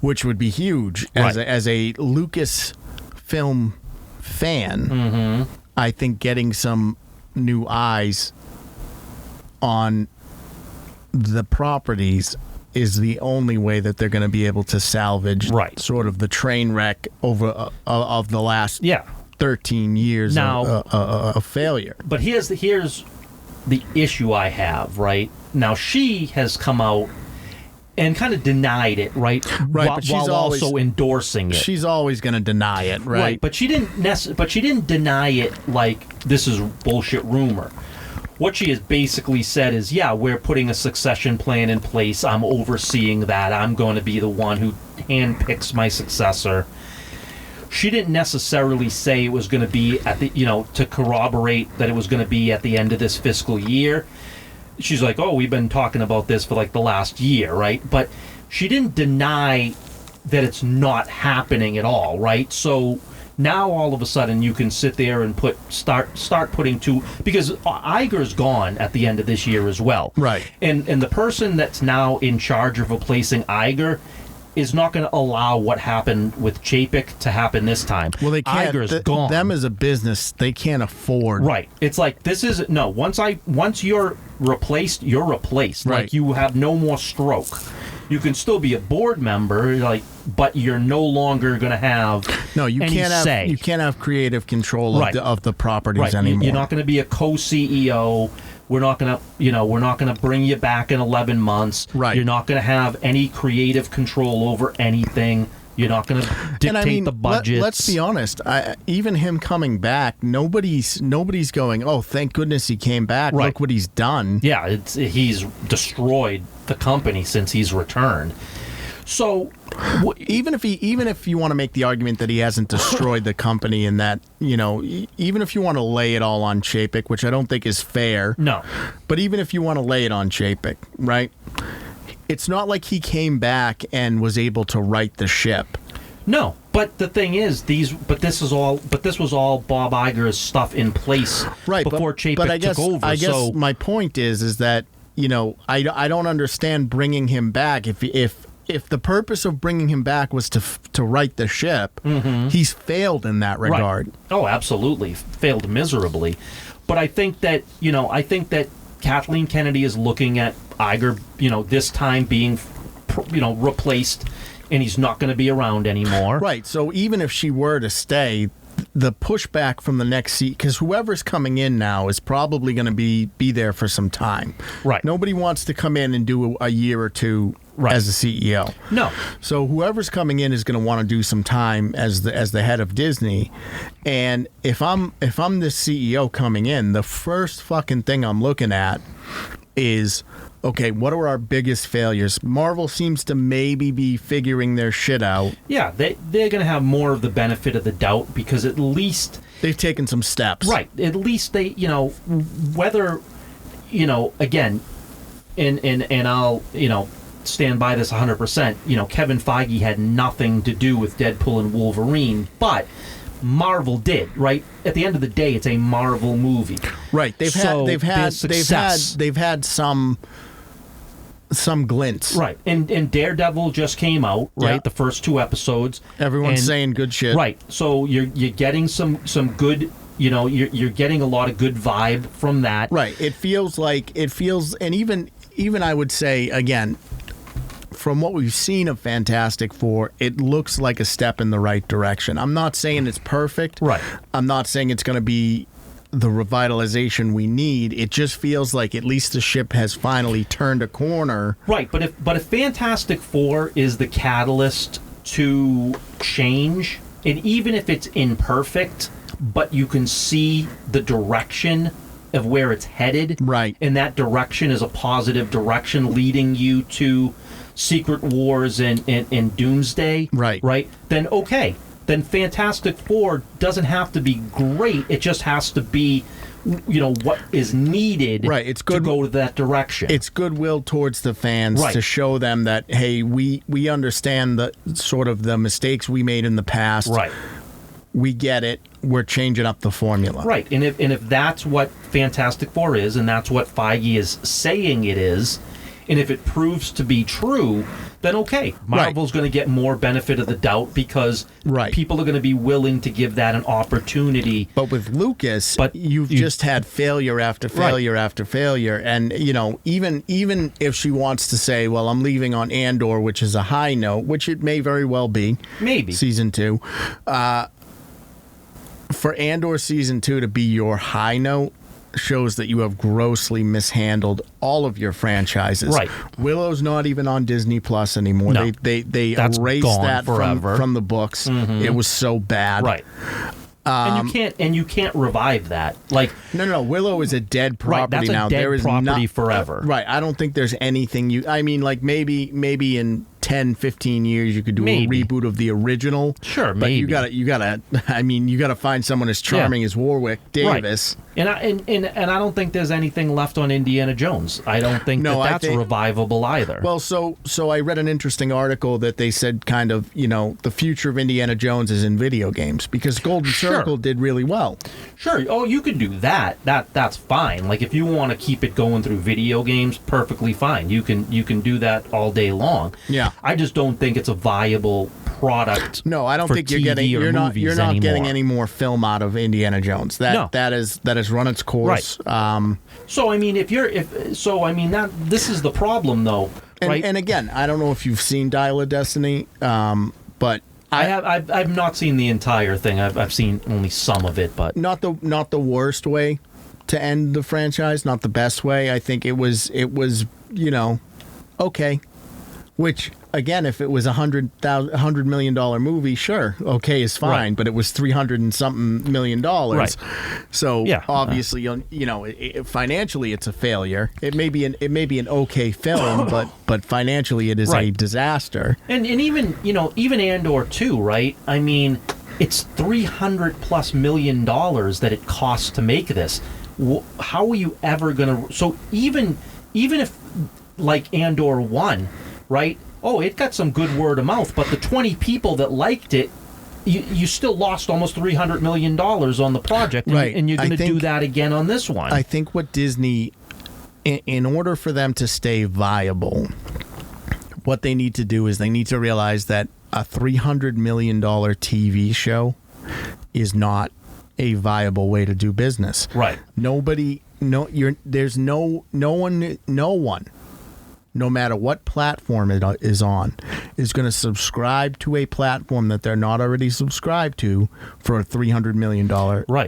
S1: Which would be huge
S2: Right.
S1: as a Lucas film fan.
S2: Mm-hmm.
S1: I think getting some new eyes on the properties is the only way that they're going to be able to salvage
S2: Right.
S1: sort of the train wreck of the last
S2: Yeah.
S1: 13 years
S2: Now-
S1: of failure.
S2: But here's the issue I have, right? Now, she has come out and kind of denied it, right?
S1: Right,
S2: While,
S1: but she's
S2: while
S1: always-
S2: also endorsing it.
S1: She's always going to deny it, right?
S2: But she didn't deny it like this is bullshit rumor. What she has basically said is, yeah, we're putting a succession plan in place. I'm overseeing that. I'm going to be the one who handpicks my successor. She didn't necessarily say it was going to be at the, to corroborate that it was going to be at the end of this fiscal year. She's like, oh, we've been talking about this for like the last year, right? But she didn't deny that it's not happening at all, right? So now all of a sudden you can sit there and start putting two, because Iger's gone at the end of this year as well,
S1: Right.
S2: And the person that's now in charge of replacing Iger is not going to allow what happened with Chapek to happen this time.
S1: Well, they can't.
S2: Iger's gone.
S1: Them as a business, they can't afford.
S2: Right. It's like, this is no. Once you're replaced, you're replaced.
S1: Right.
S2: Like, you have no more stroke. You can still be a board member, but you're no longer going to have
S1: No, you
S2: any
S1: can't have.
S2: say.
S1: You can't have creative control
S2: Right.
S1: of the properties
S2: Right.
S1: anymore.
S2: You're not going to be a co-CEO. We're not going to bring you back in 11 months.
S1: Right.
S2: You're not going to have any creative control over anything. You're not going to dictate
S1: And I mean,
S2: the budgets.
S1: let's be honest. Even him coming back, nobody's going, "Oh, thank goodness he came back.
S2: Right.
S1: Look what he's done."
S2: Yeah, he's destroyed the company since he's returned. So
S1: Even if you want to make the argument that he hasn't destroyed the company, and that even if you want to lay it all on Chapek, which I don't think is fair.
S2: no,
S1: But even if you want to lay it on Chapek, right? It's not like he came back and was able to right the ship.
S2: no. But the thing is, this was all Bob Iger's stuff in place before Chapek
S1: but I guess,
S2: took over.
S1: I guess
S2: so
S1: my point is that I don't understand bringing him back if the purpose of bringing him back was to right the ship. He's failed in that regard.
S2: Right. Oh, absolutely, failed miserably. But I think that Kathleen Kennedy is looking at Iger, this time being, replaced, and he's not going to be around anymore.
S1: Right. So even if she were to stay, the pushback from the next seat, because whoever's coming in now is probably going to be there for some time.
S2: Right.
S1: Nobody wants to come in and do a year or two as a CEO.
S2: No.
S1: So whoever's coming in is going to want to do some time as the head of Disney. And if I'm the CEO coming in, the first fucking thing I'm looking at is, okay, what are our biggest failures? Marvel seems to maybe be figuring their shit out.
S2: Yeah, they're going to have more of the benefit of the doubt because at least
S1: they've taken some steps.
S2: Right. At least they, whether, again, and I'll, stand by this 100%. Kevin Feige had nothing to do with Deadpool and Wolverine, but Marvel did, right? At the end of the day, it's a Marvel movie.
S1: Right. They've had some glints.
S2: Right. And Daredevil just came out, right?
S1: Yeah.
S2: The first 2 episodes.
S1: Everyone's saying good shit.
S2: Right. So you're getting some good, you're getting a lot of good vibe from that.
S1: Right. It feels, and even I would say, again, from what we've seen of Fantastic Four, it looks like a step in the right direction. I'm not saying it's perfect.
S2: Right.
S1: I'm not saying it's going to be the revitalization we need. It just feels like at least the ship has finally turned a corner.
S2: Right, but if Fantastic Four is the catalyst to change, and even if it's imperfect, but you can see the direction of where it's headed,
S1: right,
S2: and that direction is a positive direction leading you to Secret Wars and Doomsday,
S1: right,
S2: then okay. Then Fantastic Four doesn't have to be great. It just has to be, what is needed
S1: it's good,
S2: to go to that direction.
S1: It's goodwill towards the fans to show them that, hey, we understand the sort of the mistakes we made in the past.
S2: Right.
S1: We get it. We're changing up the formula. Right.
S2: And if that's what Fantastic Four is, and that's what Feige is saying it is, and if it proves to be true, then okay, Marvel's going to get more benefit of the doubt because people are going to be willing to give that an opportunity.
S1: But with Lucas, you've just had failure after failure after failure, and even if she wants to say, "Well, I'm leaving on Andor," which is a high note, which it may very well be,
S2: maybe
S1: season 2. For Andor season 2 to be your high note shows that you have grossly mishandled all of your franchises.
S2: Right.
S1: Willow's not even on Disney Plus anymore.
S2: No.
S1: They erased that from the books.
S2: Mm-hmm.
S1: It was so bad.
S2: Right. And you can't revive that. Like
S1: no. Willow is a dead property now.
S2: That's a dead
S1: there is
S2: property forever.
S1: Right. I don't think there's anything maybe in 10, 15 years you could do a reboot of the original.
S2: Sure,
S1: but
S2: maybe.
S1: you gotta find someone as charming as Warwick Davis.
S2: Right. And I don't think there's anything left on Indiana Jones. I don't think that's revivable either.
S1: Well, so I read an interesting article that they said kind of, the future of Indiana Jones is in video games because Golden Circle did really well.
S2: Sure. Oh, you can do that. That's fine. Like if you want to keep it going through video games, perfectly fine. You can do that all day long.
S1: Yeah.
S2: I just don't think it's a viable product.
S1: No, I don't think you're not getting any more film out of Indiana Jones. That has run its course.
S2: Right. So I mean, this is the problem though. Right?
S1: And again, I don't know if you've seen Dial of Destiny, but
S2: I've not seen the entire thing. I've seen only some of it, but
S1: not the worst way to end the franchise. Not the best way. I think it was okay. Which again, if it was $100 million movie, sure, okay is fine. Right. But it was $300 and something million. Right. So obviously, financially, it's a failure. It may be an okay film, but financially, it is a disaster.
S2: And even Andor 2, right? I mean, it's $300+ million that it costs to make this. How are you ever gonna? So even if like Andor 1. Right? Oh, it got some good word of mouth, but the 20 people that liked it, you still lost almost $300 million on the project, and you're going to do that again on this one.
S1: I think what Disney, in order for them to stay viable, what they need to do is they need to realize that a $300 million TV show is not a viable way to do business.
S2: Right.
S1: There's no one no matter what platform it is on, is going to subscribe to a platform that they're not already subscribed to for a $300 million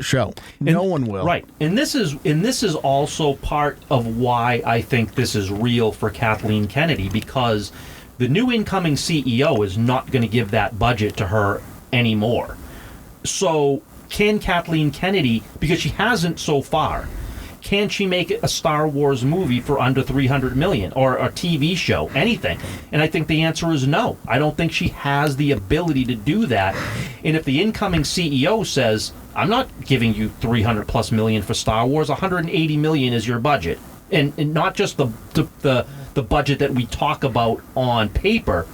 S1: show. No one will.
S2: Right. And this is also part of why I think this is real for Kathleen Kennedy, because the new incoming CEO is not going to give that budget to her anymore. So can Kathleen Kennedy, because she hasn't so far, can she make a Star Wars movie for under $300 million, or a TV show, anything? And I think the answer is no. I don't think she has the ability to do that. And if the incoming CEO says, I'm not giving you $300+ million for Star Wars, $180 million is your budget, and not just the budget that we talk about on paper,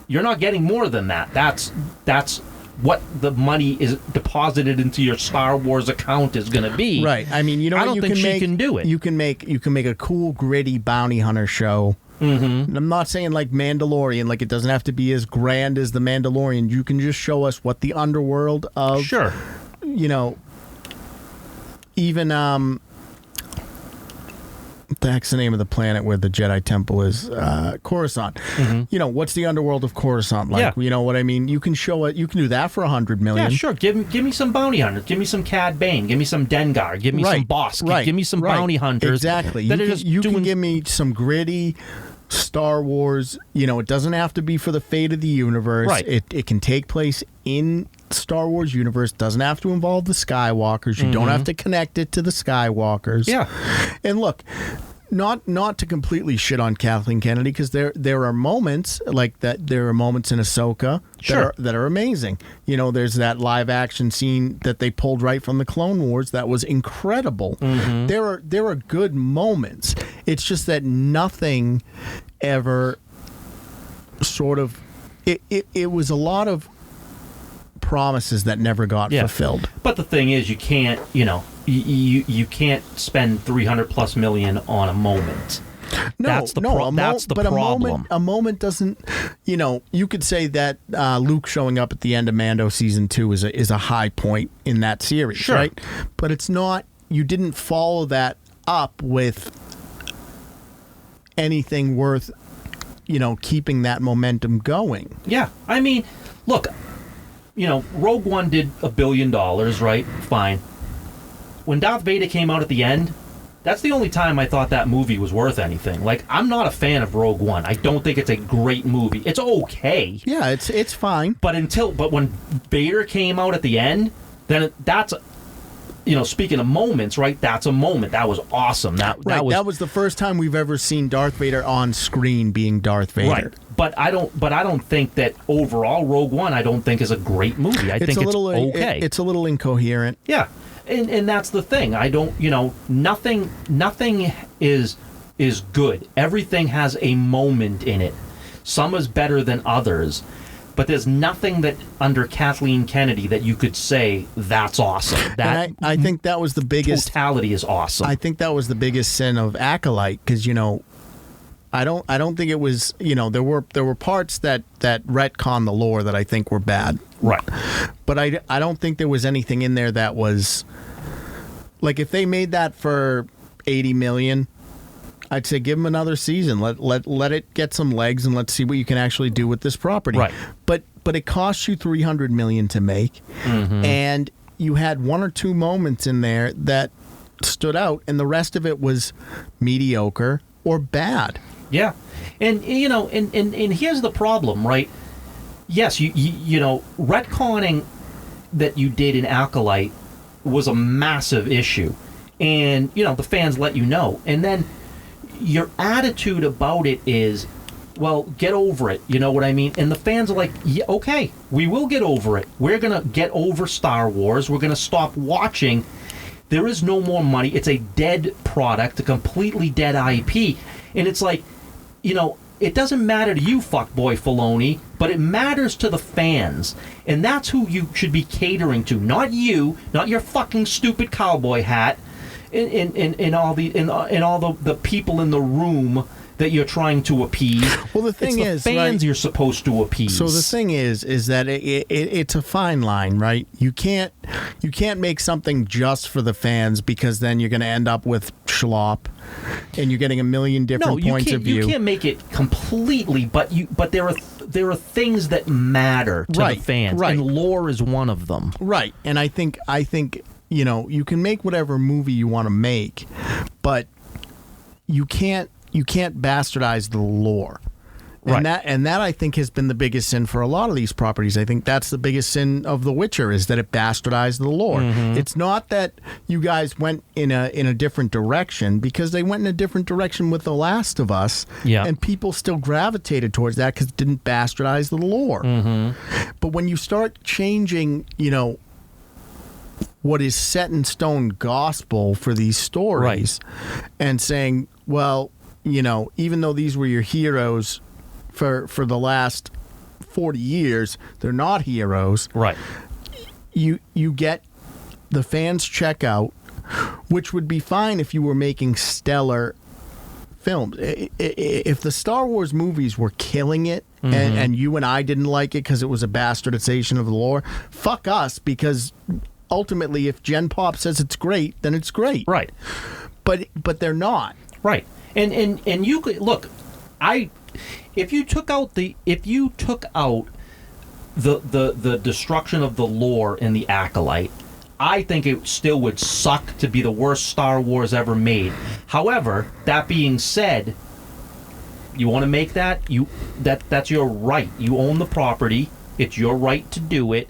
S2: you're not getting more than that. That's what the money is deposited into your Star Wars account is going to be.
S1: Right. I mean, you know,
S2: I don't think she can do it.
S1: You can make a cool, gritty bounty hunter show. Mm-hmm. I'm not saying like Mandalorian, like it doesn't have to be as grand as the Mandalorian. You can just show us what the underworld of,
S2: sure,
S1: you know, even what the heck's the name of the planet where the Jedi Temple is? Coruscant. Mm-hmm. You know, what's the underworld of Coruscant like? Yeah. You know what I mean? You can show it. You can do that for $100 million.
S2: Yeah, sure. Give me some bounty hunters. Give me some Cad Bane. Give me some Dengar. Give me some Bosk.
S1: Right.
S2: Give me some bounty hunters.
S1: Exactly. You can give me some gritty Star Wars. You know, it doesn't have to be for the fate of the universe.
S2: Right.
S1: It can take place in Star Wars universe. Doesn't have to involve the Skywalkers. You don't have to connect it to the Skywalkers.
S2: Yeah.
S1: And look, not to completely shit on Kathleen Kennedy, because there are moments like that. There are moments in Ahsoka that are amazing. You know, there's that live action scene that they pulled right from the Clone Wars that was incredible. Mm-hmm. There are good moments. It's just that nothing ever sort of it was a lot of promises that never got fulfilled.
S2: But the thing is, you can't, you know, you can't spend $300+ million on a moment. That's the problem.
S1: A moment doesn't, you know, you could say that Luke showing up at the end of Mando season 2 is a high point in that series,
S2: sure,
S1: right? But it's not. You didn't follow that up with anything worth, you know, keeping that momentum going.
S2: Yeah, I mean, look, you know, Rogue One did $1 billion, right? Fine. When Darth Vader came out at the end, that's the only time I thought that movie was worth anything. Like, I'm not a fan of Rogue One. I don't think it's a great movie. It's okay.
S1: Yeah, it's fine.
S2: But when Vader came out at the end, then that's, you know, speaking of moments, right? That's a moment. That was awesome. That
S1: was the first time we've ever seen Darth Vader on screen being Darth Vader. Right.
S2: But I don't think that overall Rogue One, I don't think is a great movie. I think it's okay.
S1: It's a little incoherent.
S2: Yeah. And that's the thing. I don't, you know, nothing is good. Everything has a moment in it. Some is better than others. But there's nothing that under Kathleen Kennedy that you could say that's awesome. That
S1: I think that was the biggest
S2: totality is awesome.
S1: I think that was the biggest sin of Acolyte, because, you know, I don't think it was, you know, there were parts that retcon the lore that I think were bad.
S2: Right.
S1: But I don't think there was anything in there that was like, if they made that for $80 million, I'd say give them another season. Let it get some legs, and let's see what you can actually do with this property.
S2: Right.
S1: But it cost you $300 million to make, and you had one or two moments in there that stood out, and the rest of it was mediocre or bad.
S2: Yeah. And, you know, and here's the problem, right? Yes, you know, retconning that you did in Acolyte was a massive issue. And, you know, the fans let you know. And then your attitude about it is, well, get over it. You know what I mean? And the fans are like, yeah, okay, we will get over it. We're going to get over Star Wars. We're going to stop watching. There is no more money. It's a dead product, a completely dead IP. And it's like, you know, it doesn't matter to you, fuckboy Filoni, but it matters to the fans. And that's who you should be catering to. Not you, not your fucking stupid cowboy hat, and all the people in the room that you're trying to appease.
S1: Well, the thing
S2: it's the
S1: is,
S2: fans
S1: right,
S2: you're supposed to appease.
S1: So the thing is that it's a fine line, right? You can't make something just for the fans, because then you're going to end up with schlop, and you're getting a million different points of view.
S2: You can't make it completely, but there are things that matter to the fans, and lore is one of them.
S1: Right, and I think you can make whatever movie you want to make, but you can't bastardize the lore. And that I think has been the biggest sin for a lot of these properties. I think that's the biggest sin of The Witcher, is that it bastardized the lore. Mm-hmm. It's not that you guys went in a different direction, because they went in a different direction with The Last of Us, and people still gravitated towards that because it didn't bastardize the lore. Mm-hmm. But when you start changing, what is set in stone gospel for these stories, and saying, well, even though these were your heroes for the last 40 years, they're not heroes. Right. You get the fans check out, which would be fine if you were making stellar films. If the Star Wars movies were killing it, mm-hmm. and you and I didn't like it because it was a bastardization of the lore, fuck us, because ultimately if Gen Pop says it's great, then it's great. Right. But they're not. Right.
S2: And you could look, if you took out the destruction of the lore in the Acolyte, I think it still would suck to be the worst Star Wars ever made. However, that being said, you want to make that, that's your right. You own the property. It's your right to do it.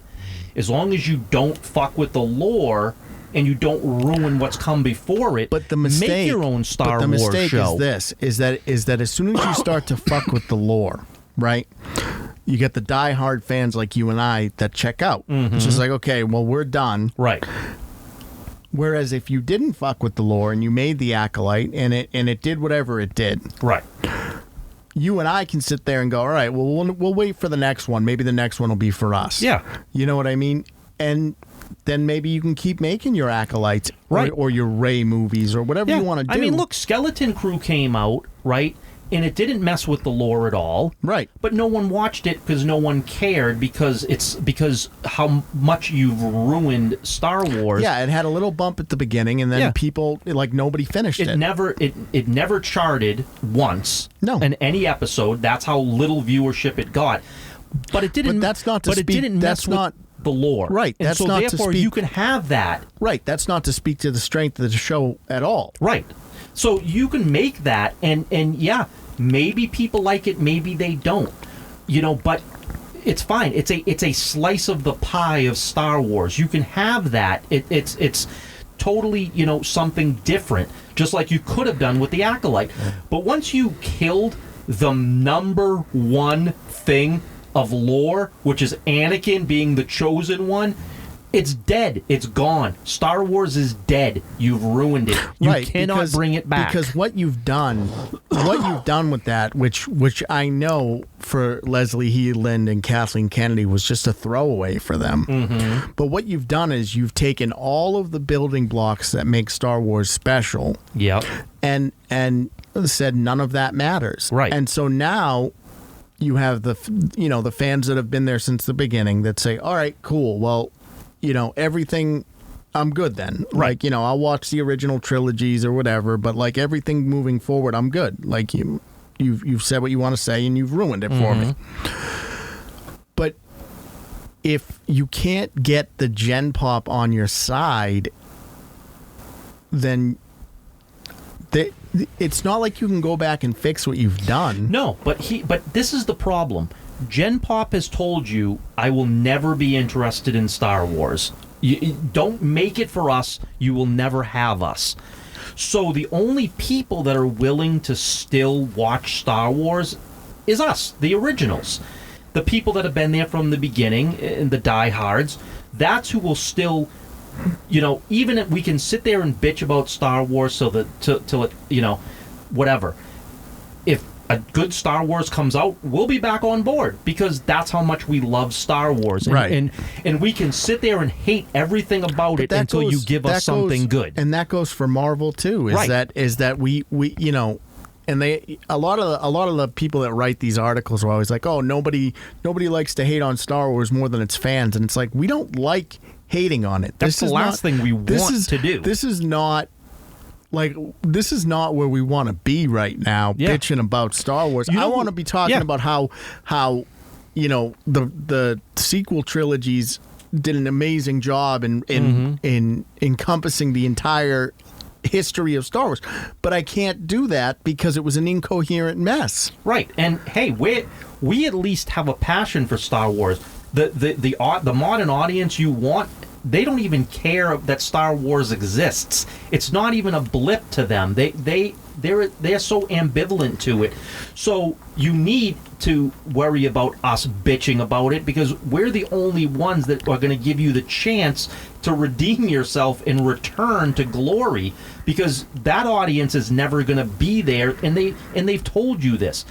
S2: As long as you don't fuck with the lore and you don't ruin what's come before it.
S1: But the mistake,
S2: make your own Star Wars show.
S1: But the mistake is that as soon as you start to fuck with the lore, right? You get the diehard fans like you and I that check out. Mm-hmm. It's just like, okay, well, we're done. Right. Whereas if you didn't fuck with the lore and you made the Acolyte and it did whatever it did. Right. You and I can sit there and go, all right, well, we'll wait for the next one. Maybe the next one will be for us. Yeah. You know what I mean? And then maybe you can keep making your Acolytes, right, or your Rey movies or whatever you want to do.
S2: I mean, look, Skeleton Crew came out, right? And it didn't mess with the lore at all. Right. But no one watched it because no one cared, because how much you've ruined Star Wars.
S1: Yeah, it had a little bump at the beginning, and then people, nobody finished it.
S2: It never charted once in any episode. That's how little viewership it got. But it didn't.
S1: But that's not to
S2: speak. But it didn't mess with the lore. Right. And so therefore you can have that.
S1: Right. That's not to speak to the strength of the show at all.
S2: Right. So you can make that, and yeah, maybe people like it, maybe they don't. But it's fine. It's a slice of the pie of Star Wars. You can have that. It's totally, something different, just like you could have done with the Acolyte. But once you killed the number one thing of lore, which is Anakin being the chosen one, it's dead. It's gone. Star Wars is dead. You've ruined it. You cannot bring it back.
S1: Because what you've done with that, which I know for Leslie Headland and Kathleen Kennedy was just a throwaway for them. Mm-hmm. But what you've done is you've taken all of the building blocks that make Star Wars special. Yep. And said none of that matters. Right. And so now you have the fans that have been there since the beginning that say, all right, cool. Well, everything, I'm good then. Right. I'll watch the original trilogies or whatever, but everything moving forward, I'm good. You've said what you want to say and you've ruined it for me. But if you can't get the Gen Pop on your side, then it's not like you can go back and fix what you've done.
S2: No, but this is the problem. Gen Pop has told you, I will never be interested in Star Wars. You don't make it for us, you will never have us. So the only people that are willing to still watch Star Wars is us, the originals. The people that have been there from the beginning, and the diehards, that's who will still, even if we can sit there and bitch about Star Wars till it, whatever. If a good Star Wars comes out, we'll be back on board, because that's how much we love Star Wars. And, and we can sit there and hate everything about it until you give us something good.
S1: And that goes for Marvel too. Is that we And a lot of the people that write these articles are always like, "Oh, nobody likes to hate on Star Wars more than its fans," and it's like we don't like hating on it.
S2: That's the last thing we want to do.
S1: This is not where we want to be right now, bitching about Star Wars. I want to be talking about how the sequel trilogies did an amazing job in encompassing the entire history of Star Wars, but I can't do that because it was an incoherent mess.
S2: Right, and hey, we at least have a passion for Star Wars. The modern audience you want, they don't even care that Star Wars exists. It's not even a blip to them. They're so ambivalent to it. So you need to worry about us bitching about it because we're the only ones that are going to give you the chance to redeem yourself and return to glory, because that audience is never going to be there, and they've told you this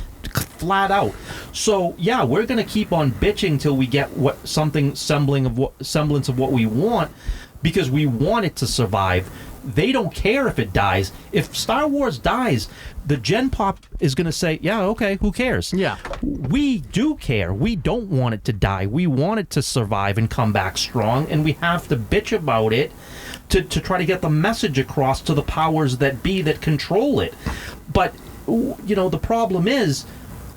S2: flat out. So yeah, we're going to keep on bitching till we get semblance of what we want, because we want it to survive. They don't care if it dies. If Star Wars dies, the Gen Pop is going to say, yeah, okay, who cares?
S1: Yeah.
S2: We do care. We don't want it to die. We want it to survive and come back strong, and we have to bitch about it to try to get the message across to the powers that be that control it. But, the problem is,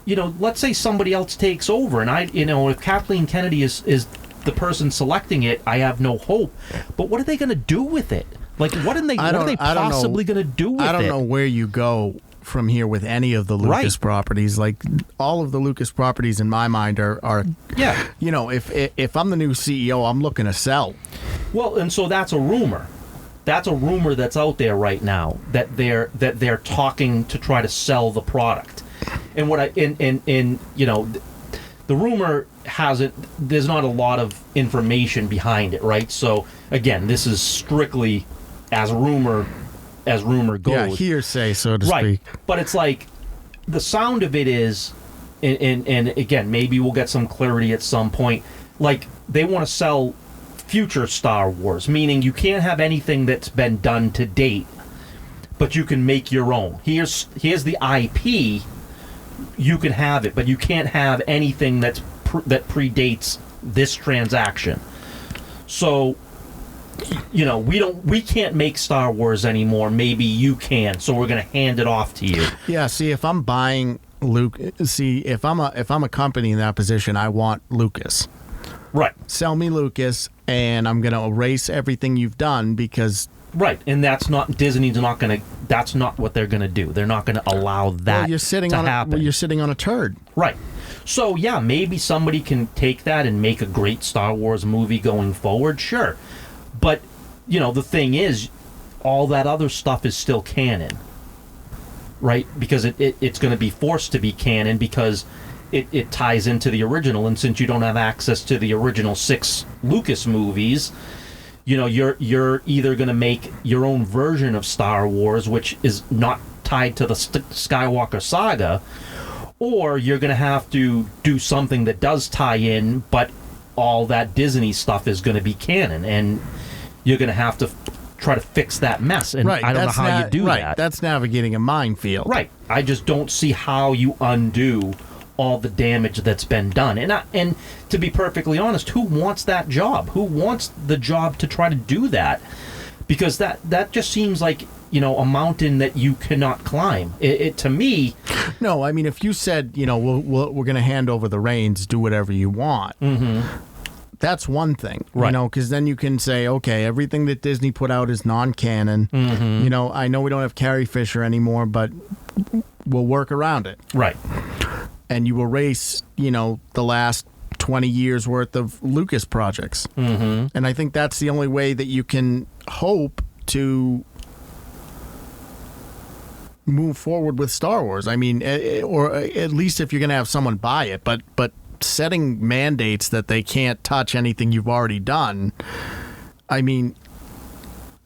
S2: let's say somebody else takes over, and if Kathleen Kennedy is the person selecting it, I have no hope. But what are they going to do with it? Like, what are they possibly going to do with it?
S1: I don't know where you go from here with any of the Lucas properties. Like, all of the Lucas properties in my mind are if I'm the new CEO, I'm looking to sell.
S2: Well, and so that's a rumor. That's a rumor that's out there right now, that they're talking to try to sell the product. And the rumor hasn't. There's not a lot of information behind it, right? So again, this is strictly as rumor goes.
S1: Yeah, hearsay, so to speak.
S2: But it's like the sound of it is, and again, maybe we'll get some clarity at some point. Like, they want to sell future Star Wars, meaning you can't have anything that's been done to date, but you can make your own. Here's the IP. You can have it, but you can't have anything that predates this transaction. So, we can't make Star Wars anymore. Maybe you can, so we're going to hand it off to you.
S1: Yeah. See, if I'm buying if I'm a company in that position, I want Lucas.
S2: Right.
S1: Sell me Lucas, and I'm going to erase everything you've done because.
S2: Right, and that's not what they're going to do. They're not going to allow that to happen.
S1: You're sitting on a turd.
S2: Right. So, yeah, maybe somebody can take that and make a great Star Wars movie going forward, sure. But, the thing is, all that other stuff is still canon. Right? Because it's going to be forced to be canon because it ties into the original. And since you don't have access to the original 6 Lucas movies, you're either going to make your own version of Star Wars, which is not tied to the Skywalker saga, or you're going to have to do something that does tie in, but all that Disney stuff is going to be canon, and you're going to have to try to fix that mess. And I don't know how you do that.
S1: That's navigating a minefield.
S2: Right. I just don't see how you undo all the damage that's been done. And to be perfectly honest, who wants that job? Who wants the job to try to do that? Because that just seems like, a mountain that you cannot climb. It to me.
S1: No, I mean, if you said, we're going to hand over the reins, do whatever you want. Mm-hmm. That's one thing,
S2: right?
S1: Because then you can say, okay, everything that Disney put out is non-canon. Mm-hmm. I know we don't have Carrie Fisher anymore, but we'll work around it.
S2: Right.
S1: And you erase, the last 20 years worth of Lucas projects. Mm-hmm. And I think that's the only way that you can hope to move forward with Star Wars. I mean, or at least if you're going to have someone buy it, but setting mandates that they can't touch anything you've already done. I mean,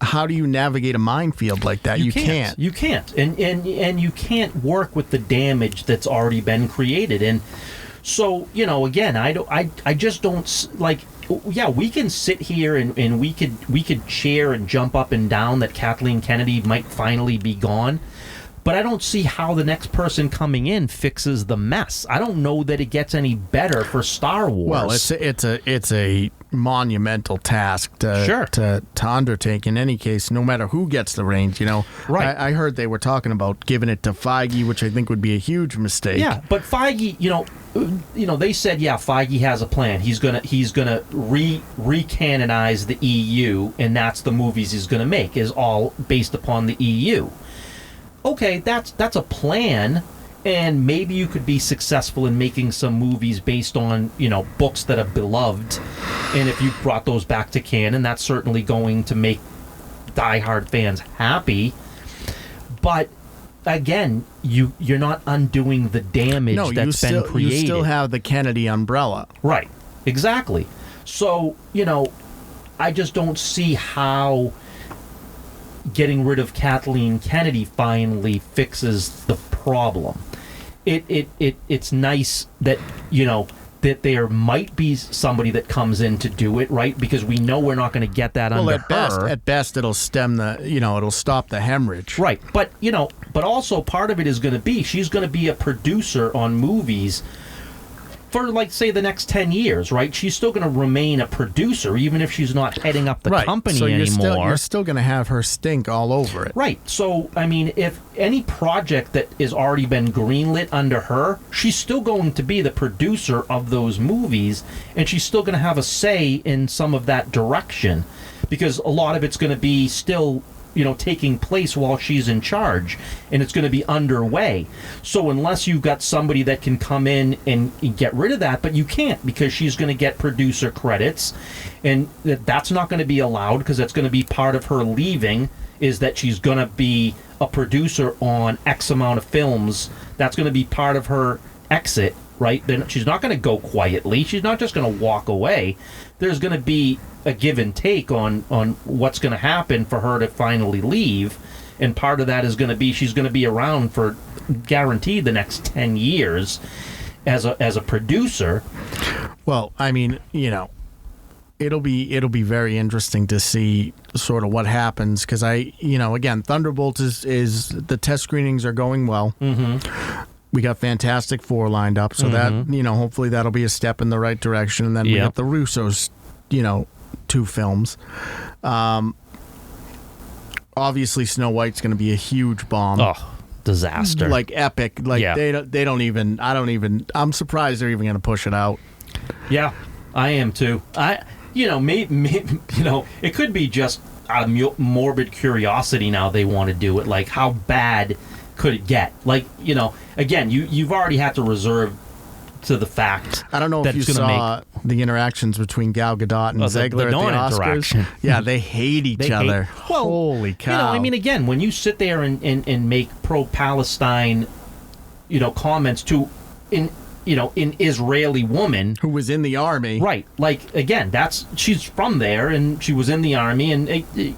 S1: how do you navigate a minefield like that? You can't.
S2: You can't. And you can't work with the damage that's already been created. And so, again, I just don't like. Yeah, we can sit here and we could cheer and jump up and down that Kathleen Kennedy might finally be gone. but I don't see how the next person coming in fixes the mess. I don't know that it gets any better for Star Wars.
S1: Well, it's a monumental task to undertake in any case, no matter who gets the reins,
S2: Right.
S1: I heard they were talking about giving it to Feige, which I think would be a huge mistake.
S2: Yeah, but Feige, they said, Feige has a plan. He's gonna recanonize the EU, and that's the movies he's gonna make, is all based upon the EU. Okay, that's a plan, and maybe you could be successful in making some movies based on books that are beloved, and if you brought those back to canon, that's certainly going to make diehard fans happy. But again, you're not undoing the damage that's been created.
S1: You still have the Kennedy umbrella.
S2: Right, exactly. So, I just don't see how getting rid of Kathleen Kennedy finally fixes the problem. It's nice that, that there might be somebody that comes in to do it, right? Because we know we're not going to get that under her.
S1: At best, it'll stem it'll stop the hemorrhage.
S2: Right, but but also part of it is going to be she's going to be a producer on movies for, like, say, the next 10 years, right? She's still going to remain a producer, even if she's not heading up the company anymore.
S1: You're still going to have her stink all over it.
S2: Right. So, I mean, if any project that has already been greenlit under her, she's still going to be the producer of those movies, and she's still going to have a say in some of that direction, because a lot of it's going to be still taking place while she's in charge, and it's going to be underway. So unless you've got somebody that can come in and get rid of that, but you can't, because she's going to get producer credits, and that's not going to be allowed, because that's going to be part of her leaving, is that she's going to be a producer on X amount of films. That's going to be part of her exit, right? Then she's not going to go quietly. She's not just going to walk away. There's going to be a give and take on what's going to happen for her to finally leave, and part of that is going to be she's going to be around for guaranteed the next 10 years as a producer.
S1: Well, I mean, it'll be very interesting to see sort of what happens, because again, Thunderbolt is the test screenings are going well. Mm-hmm. We got Fantastic Four lined up, so that hopefully that'll be a step in the right direction. And then we got the Russos, 2 films. Obviously, Snow White's going to be a huge bomb.
S2: Oh, disaster!
S1: Like epic. Like they don't even. I'm surprised they're even going to push it out.
S2: Yeah, I am too. It could be just out of morbid curiosity. Now they want to do it. Like, how bad could it get? Like, again, you've already had to reserve to the fact.
S1: I don't know if you saw the interactions between Gal Gadot and Zegler at the Oscars. Yeah, they hate each other. Holy cow!
S2: Again, when you sit there and make pro-Palestine, comments to an Israeli woman
S1: who was in the army,
S2: right? Like, again, she's from there and she was in the army, and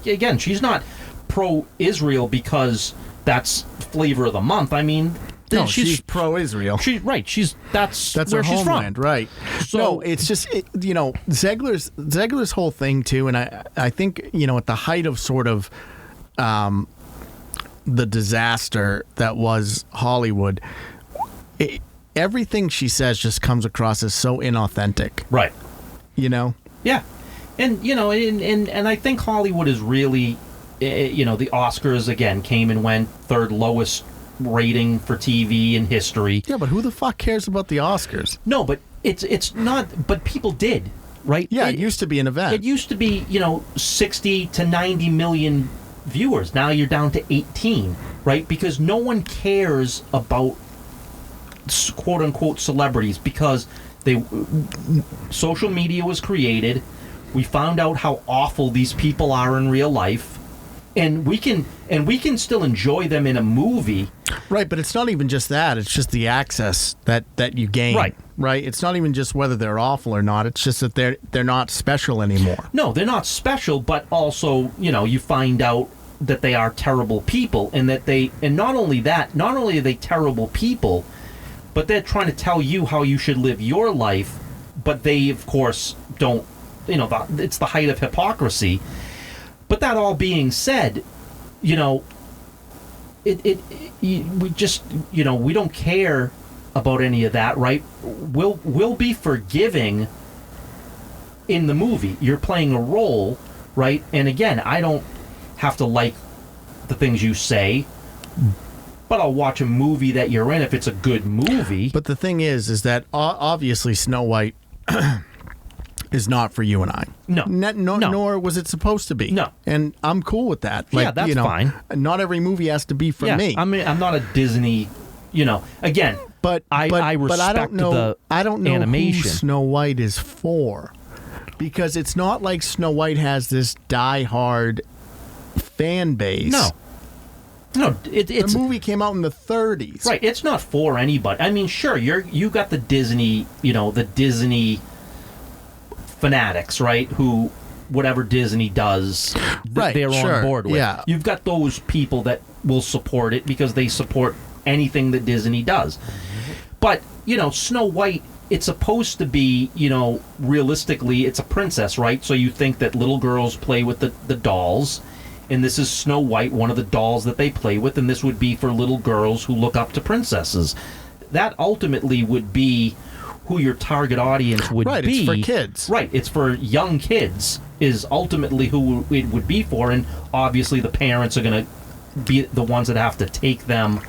S2: again, she's not pro-Israel because that's flavor of the month. I mean,
S1: no, she's pro-Israel.
S2: That's
S1: where
S2: her
S1: she's
S2: homeland,
S1: from. Right? So no, it's just Zegler's whole thing too, and I think at the height of sort of the disaster that was Hollywood, everything she says just comes across as so inauthentic.
S2: Right.
S1: Yeah.
S2: And and I think Hollywood is really. The Oscars, again, came and went, third lowest rating for TV in history.
S1: Yeah, but who the fuck cares about the Oscars?
S2: No, but it's not. But people did, right?
S1: Yeah, it used to be an event.
S2: It used to be, 60 to 90 million viewers. Now you're down to 18, right? Because no one cares about quote unquote celebrities, because social media was created. We found out how awful these people are in real life. And we can still enjoy them in a movie.
S1: Right, but it's not even just that. It's just the access that you gain. Right. It's not even just whether they're awful or not. It's just that they're not special anymore.
S2: No, they're not special, but also, you find out that they are terrible people, and not only are they terrible people, but they're trying to tell you how you should live your life, but they, of course, don't, it's the height of hypocrisy. But that all being said, we just, we don't care about any of that, right? We'll be forgiving in the movie. You're playing a role, right? And again, I don't have to like the things you say, but I'll watch a movie that you're in if it's a good movie.
S1: But the thing is that obviously Snow White is not for you and I.
S2: No.
S1: Nor was it supposed to be.
S2: No.
S1: And I'm cool with that.
S2: Yeah, that's fine.
S1: Not every movie has to be for me.
S2: I mean, I'm not a Disney, again,
S1: but
S2: I respect the
S1: I don't know
S2: animation.
S1: who Snow White is for. Because it's not like Snow White has this die-hard fan base.
S2: No, it's
S1: the movie came out in the 30s.
S2: Right, it's not for anybody. I mean, sure, you got the Disney, the Disney fanatics, right? Who whatever Disney does, they're on board with.
S1: Yeah.
S2: You've got those people that will support it because they support anything that Disney does. But, Snow White, it's supposed to be, realistically, it's a princess, right? So you think that little girls play with the dolls, and this is Snow White, one of the dolls that they play with, and this would be for little girls who look up to princesses. That ultimately would be who your target audience would be.
S1: Right, it's for kids.
S2: Right, it's for young kids is ultimately who it would be for, and obviously the parents are going to be the ones that have to take them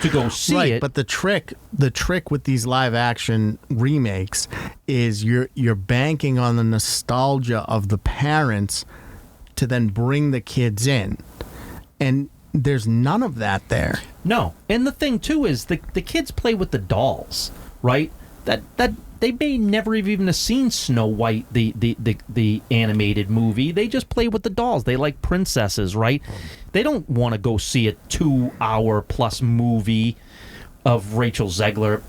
S2: to go see it.
S1: But the trick with these live action remakes is you're banking on the nostalgia of the parents to then bring the kids in. And there's none of that there.
S2: No. And the thing too is the kids play with the dolls, right? That they may never have even seen Snow White, the animated movie. They just play with the dolls. They like princesses, right? They don't want to go see a 2-hour plus movie of Rachel Zegler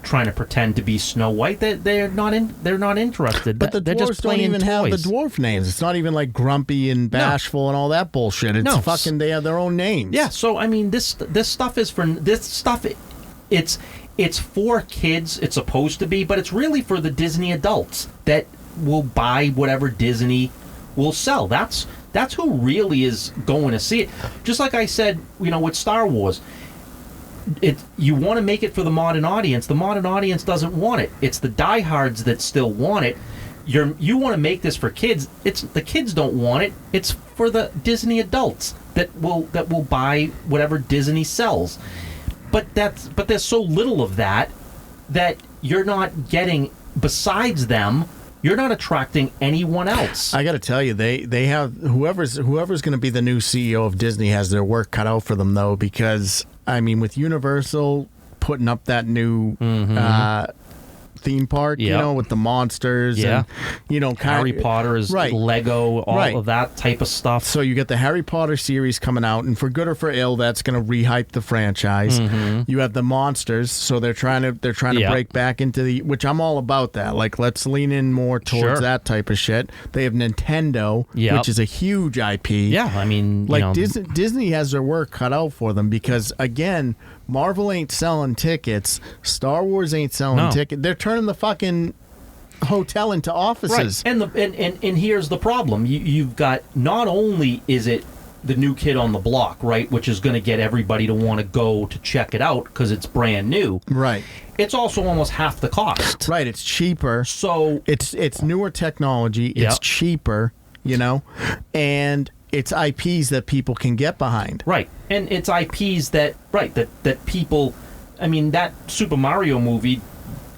S2: trying to pretend to be Snow White. They're not interested.
S1: But the
S2: they're
S1: dwarves
S2: just playing
S1: don't even have the
S2: toys.
S1: dwarf names. It's not even like Grumpy and Bashful and all that bullshit. It's fucking they have their own names.
S2: Yeah. So I mean, this stuff is for this stuff. It's for kids. It's supposed to be, but it's really for the Disney adults that will buy whatever Disney will sell. That's who really is going to see it. Just like I said, with Star Wars. You want to make it for the modern audience. The modern audience doesn't want it. It's the diehards that still want it. You want to make this for kids. The kids don't want it. It's for the Disney adults that will buy whatever Disney sells. But there's so little of that you're not getting. Besides them, you're not attracting anyone else.
S1: I got to tell you, they have whoever's going to be the new CEO of Disney has their work cut out for them though, because I mean, with Universal putting up that new theme park, with the monsters and
S2: Harry Potter is Lego, all of that type of stuff.
S1: So you get the Harry Potter series coming out, and for good or for ill, that's going to rehype the franchise. You have the monsters, so they're trying to break back into which I'm all about that. Like, let's lean in more towards that type of shit. They have Nintendo, which is a huge IP.
S2: Yeah, I mean,
S1: like Disney has their work cut out for them because again, Marvel ain't selling tickets. Star Wars ain't selling tickets. They're turning the fucking hotel into offices.
S2: Right. And here's the problem. You've got, not only is it the new kid on the block, right, which is going to get everybody to want to go to check it out because it's brand new.
S1: Right.
S2: It's also almost half the cost.
S1: Right. It's cheaper.
S2: So
S1: it's newer technology. It's cheaper, and it's IPs that people can get behind.
S2: Right. And it's IPs that people, I mean, that Super Mario movie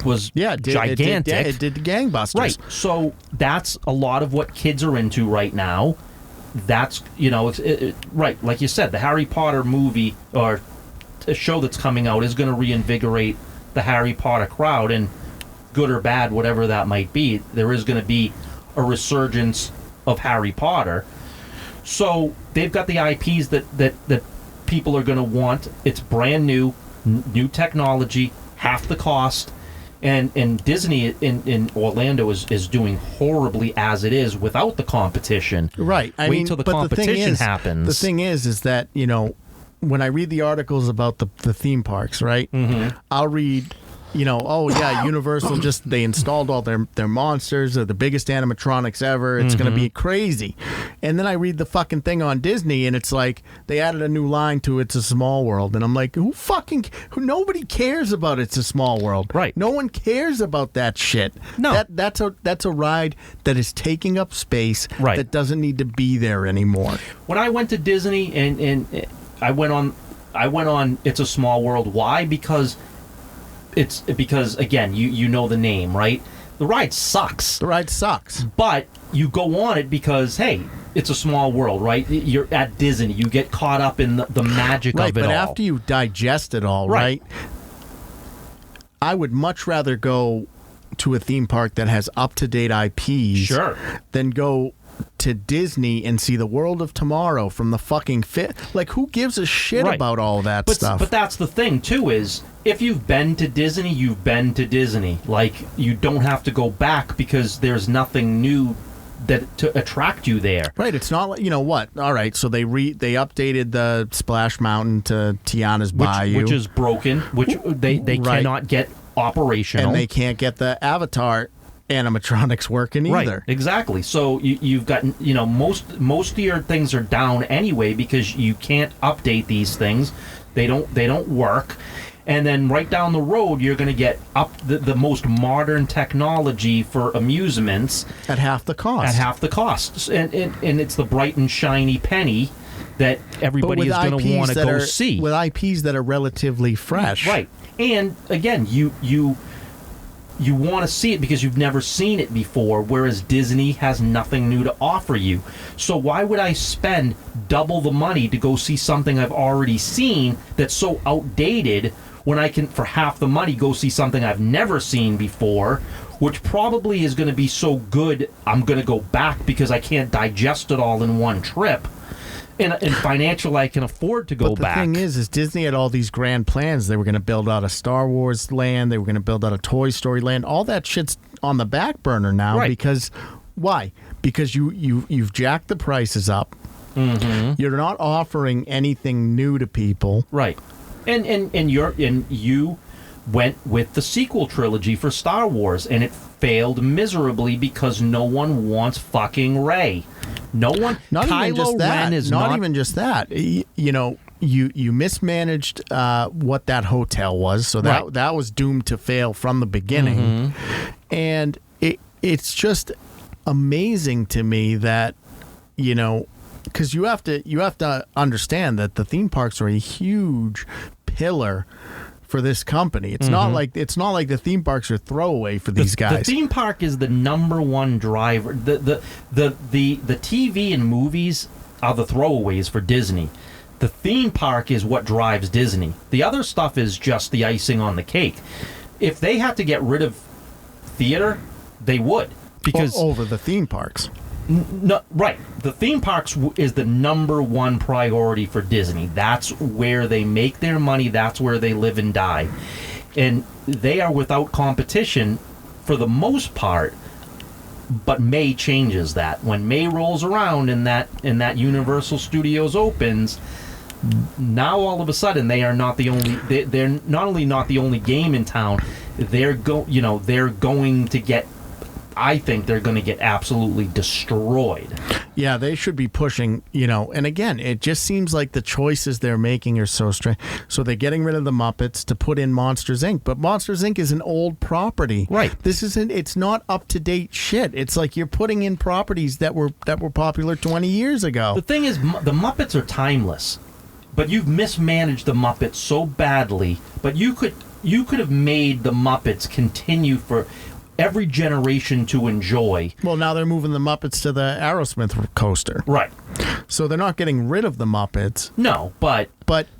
S2: was gigantic.
S1: It did gangbusters.
S2: Right. So that's a lot of what kids are into right now. That's, right. Like you said, the Harry Potter movie or a show that's coming out is going to reinvigorate the Harry Potter crowd, and good or bad, whatever that might be, there is going to be a resurgence of Harry Potter. So they've got the IPs that people are going to want. It's brand new technology, half the cost, and Disney in Orlando is doing horribly as it is without the competition.
S1: Right.
S2: Wait till the competition happens.
S1: The thing is that when I read the articles about the theme parks, right? I'll read Universal they installed all their monsters, they're the biggest animatronics ever. It's going to be crazy. And then I read the fucking thing on Disney, and it's like they added a new line to It's a Small World, and I'm like, nobody cares about It's a Small World.
S2: Right.
S1: No one cares about that shit.
S2: No.
S1: That's a ride that is taking up space.
S2: Right.
S1: That doesn't need to be there anymore.
S2: When I went to Disney and I went on It's a Small World. Why? Because again, you know the name, right? The ride sucks. But you go on it because, hey, it's a small world, right? You're at Disney. You get caught up in the magic of it all.
S1: Right, but after you digest it all, right? I would much rather go to a theme park that has up-to-date IPs
S2: Sure.
S1: than go to Disney and see the World of Tomorrow from the fucking Like, who gives a shit about all that stuff?
S2: But that's the thing, too, is if you've been to Disney, you've been to Disney. Like, you don't have to go back because there's nothing new to attract you there.
S1: Right, it's not like, what? All right, so they updated the Splash Mountain to Tiana's Bayou.
S2: Which is broken, which they cannot get operational.
S1: And they can't get the Avatar animatronics working either.
S2: Right, exactly. So you've got, most of your things are down anyway because you can't update these things. They don't work. And then right down the road, you're going to get up the most modern technology for amusements
S1: at half the cost.
S2: And it's the bright and shiny penny that everybody is going to want to go see.
S1: With IPs that are relatively fresh.
S2: Right. And again, you want to see it because you've never seen it before, whereas Disney has nothing new to offer you. So why would I spend double the money to go see something I've already seen that's so outdated when I can, for half the money, go see something I've never seen before, which probably is going to be so good I'm going to go back because I can't digest it all in one trip. And financial, I can afford to go back.
S1: But the thing is Disney had all these grand plans. They were going to build out a Star Wars land. They were going to build out a Toy Story land. All that shit's on the back burner now.
S2: Right.
S1: Because why? Because you've jacked the prices up.
S2: Mm-hmm.
S1: You're not offering anything new to people.
S2: Right. And you went with the sequel trilogy for Star Wars, and it failed miserably because no one wants fucking Rey. No one. Kylo Ren is
S1: not even just that. You mismanaged what that hotel was, so that was doomed to fail from the beginning.
S2: Mm-hmm.
S1: And it's just amazing to me that because you have to understand that the theme parks are a huge pillar for this company. It's not like the theme parks are throwaway for these guys.
S2: The theme park is the number one driver. The TV and movies are the throwaways for Disney. The theme park is what drives Disney. The other stuff is just the icing on the cake. If they had to get rid of theater, they would, because
S1: over the theme parks.
S2: No, right. The theme parks is the number one priority for Disney. That's where they make their money. That's where they live and die. And they are without competition for the most part. But May changes that. When May rolls around and that Universal Studios opens, now all of a sudden they are not the only. They're not only not the only game in town. They're going to get. I think they're going to get absolutely destroyed. Yeah,
S1: they should be pushing, and again, it just seems like the choices they're making are so strange. So they're getting rid of the Muppets to put in Monsters, Inc., but Monsters, Inc. is an old property.
S2: Right.
S1: It's not up-to-date shit. It's like you're putting in properties that were popular 20 years ago.
S2: The thing is, the Muppets are timeless, but you've mismanaged the Muppets so badly, but you could have made the Muppets continue for every generation to enjoy.
S1: Well, now they're moving the Muppets to the Aerosmith coaster.
S2: Right.
S1: So they're not getting rid of the Muppets.
S2: No, but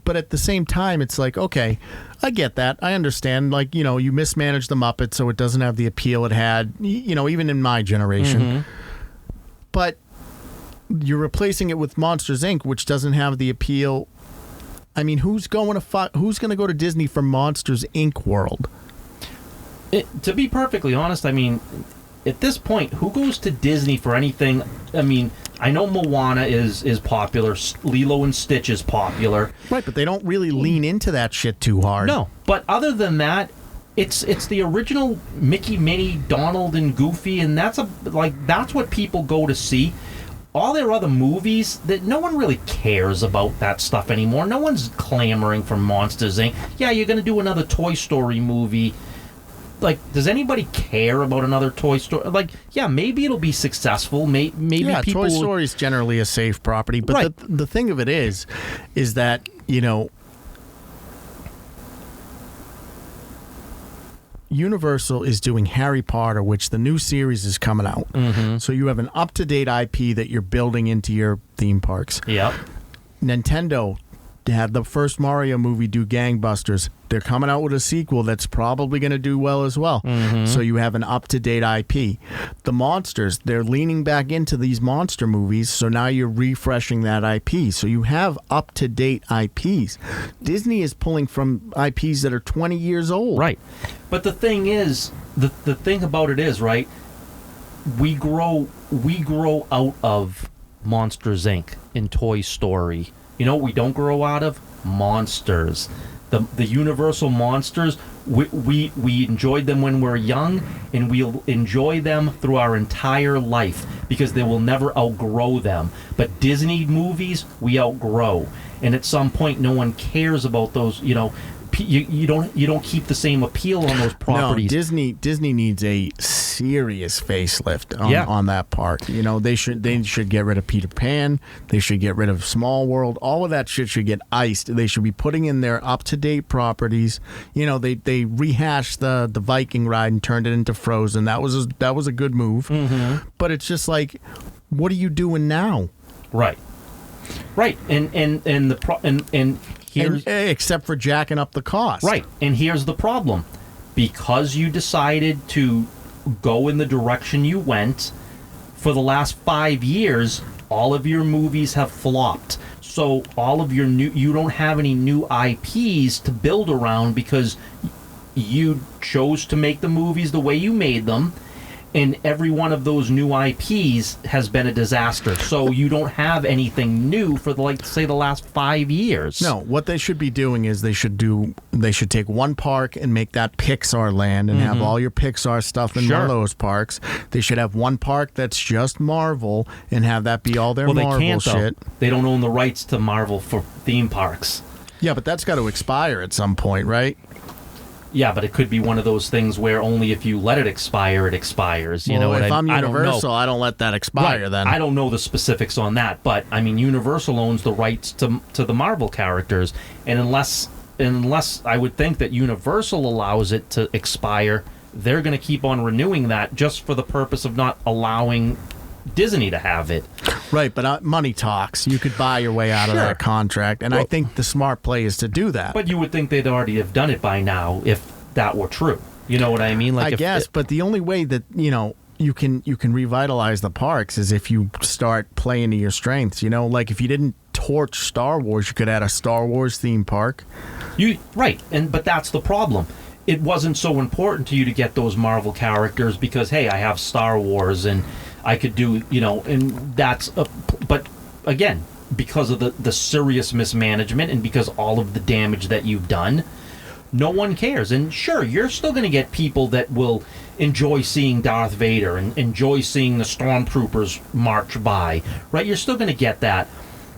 S1: at the same time, it's like, okay, I get that. I understand. Like, you mismanage the Muppets so it doesn't have the appeal it had, even in my generation. Mm-hmm. But you're replacing it with Monsters, Inc., which doesn't have the appeal. I mean, who's going to go to Disney for Monsters, Inc. World?
S2: To be perfectly honest, I mean, at this point, who goes to Disney for anything? I mean, I know Moana is popular, Lilo and Stitch is popular.
S1: Right, but they don't really lean into that shit too hard.
S2: No, but other than that, it's the original Mickey, Minnie, Donald, and Goofy, and that's what people go to see. All their other movies, that no one really cares about that stuff anymore. No one's clamoring for Monsters Inc. Yeah, you're going to do another Toy Story movie. Like, does anybody care about another Toy Story? Like, yeah, maybe it'll be successful. Maybe people.
S1: Toy Story is generally a safe property, but
S2: Right.
S1: the thing of it is that, Universal is doing Harry Potter, which the new series is coming out.
S2: Mm-hmm.
S1: So you have an up-to-date IP that you're building into your theme parks.
S2: Yep.
S1: Nintendo had the first Mario movie do gangbusters. They're coming out with a sequel that's probably going to do well as well.
S2: Mm-hmm.
S1: So you have an up-to-date IP. The monsters, they're leaning back into these monster movies, so now you're refreshing that IP. So you have up-to-date IPs. Disney is pulling from IPs that are 20 years old.
S2: Right. But the thing is, the thing about it is, right, we grow out of Monsters Inc. and Toy Story. You know what we don't grow out of? Monsters. The Universal monsters, we enjoyed them when we were young, and we'll enjoy them through our entire life because they will never outgrow them. But Disney movies, we outgrow. And at some point, no one cares about those, you don't keep the same appeal on those properties.
S1: No, Disney needs a serious facelift on that park. They should get rid of Peter Pan. They should get rid of Small World. All of that shit should get iced. They should be putting in their up-to-date properties. They rehashed the Viking ride and turned it into Frozen. That was a good move.
S2: Mm-hmm.
S1: But it's just like, what are you doing now?
S2: Right. Here's,
S1: except for jacking up the cost.
S2: Right. And here's the problem. Because you decided to go in the direction you went, for the last 5 years, all of your movies have flopped. So all of you don't have any new IPs to build around because you chose to make the movies the way you made them. And every one of those new IPs has been a disaster. So you don't have anything new for the last 5 years.
S1: No, what they should be doing is they should take one park and make that Pixar land and have all your Pixar stuff in one of those parks. They should have one park that's just Marvel and have that be all their Marvel
S2: they can't,
S1: shit.
S2: Though. They don't own the rights to Marvel for theme parks.
S1: Yeah, but that's got to expire at some point, right?
S2: Yeah, but it could be one of those things where only if you let it expire, it expires. You know,
S1: if I'm Universal, I don't let that expire.
S2: Right.
S1: Then
S2: I don't know the specifics on that, but I mean, Universal owns the rights to the Marvel characters, and unless I would think that Universal allows it to expire, they're going to keep on renewing that just for the purpose of not allowing Disney to have it.
S1: Right, but money talks. You could buy your way out of that contract, and I think the smart play is to do that.
S2: But you would think they'd already have done it by now if that were true. You know what I mean?
S1: I guess, but the only way that you can revitalize the parks is if you start playing to your strengths. Like if you didn't torch Star Wars, you could add a Star Wars theme park.
S2: But that's the problem. It wasn't so important to you to get those Marvel characters because, hey, I have Star Wars and I could do, and but again, because of the serious mismanagement and because all of the damage that you've done, no one cares. And sure, you're still going to get people that will enjoy seeing Darth Vader and enjoy seeing the stormtroopers march by, right? You're still going to get that.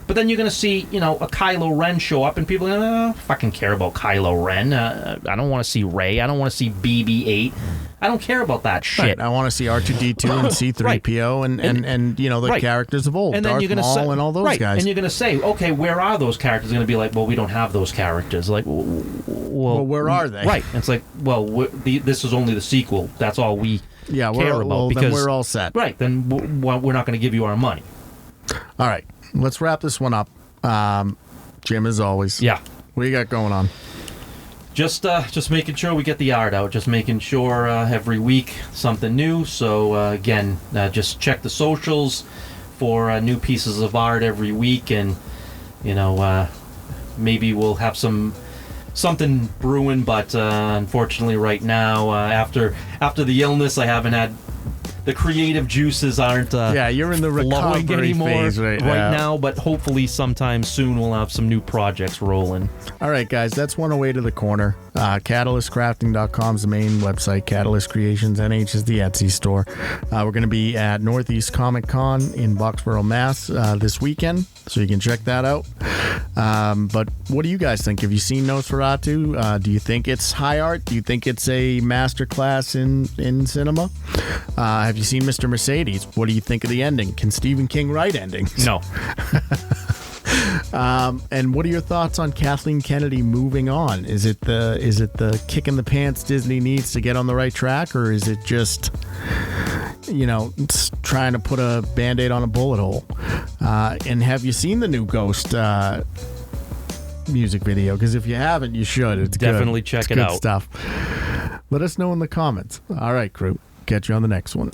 S2: But then you're going to see, a Kylo Ren show up, and people are going to fucking care about Kylo Ren. I don't want to see Rey. I don't want to see BB-8. I don't care about that shit.
S1: Right. I want to see R2-D2 and C-3PO and the characters of old, and then Darth Maul and all those guys.
S2: And you're going to say, okay, where are those characters? They're going to be like, well, we don't have those characters. Like, well,
S1: where are they?
S2: Right. And it's like, well, this is only the sequel. That's all we care about.
S1: Well,
S2: because,
S1: then we're all set.
S2: Right. Then we're not going to give you our money.
S1: All right. Let's wrap this one up. Jim, as always.
S2: Yeah.
S1: What do you got going on?
S2: Just making sure we get the art out. Just making sure every week something new. So again, just check the socials for new pieces of art every week, and maybe we'll have something brewing. But unfortunately, right now, after the illness, I haven't had the creative juices aren't
S1: yeah, you're in the
S2: flowing
S1: recovery
S2: anymore
S1: phase right
S2: now, but hopefully sometime soon we'll have some new projects rolling.
S1: All right, guys, that's one away to the corner. CatalystCrafting.com is the main website. Catalyst Creations NH is the Etsy store. We're going to be at Northeast Comic Con in Boxborough, Mass. This weekend, so you can check that out. But what do you guys think? Have you seen Nosferatu? Do you think it's high art? Do you think it's a masterclass in cinema? Have you seen Mr. Mercedes? What do you think of the ending? Can Stephen King write endings?
S2: No.
S1: And what are your thoughts on Kathleen Kennedy moving on? Is it the kick in the pants Disney needs to get on the right track, or is it just, trying to put a Band-Aid on a bullet hole? And have you seen the new Ghost music video? Because if you haven't, you should. It's
S2: definitely
S1: good.
S2: check
S1: It's
S2: it
S1: good
S2: out.
S1: Stuff. Let us know in the comments. All right, crew. Catch you on the next one.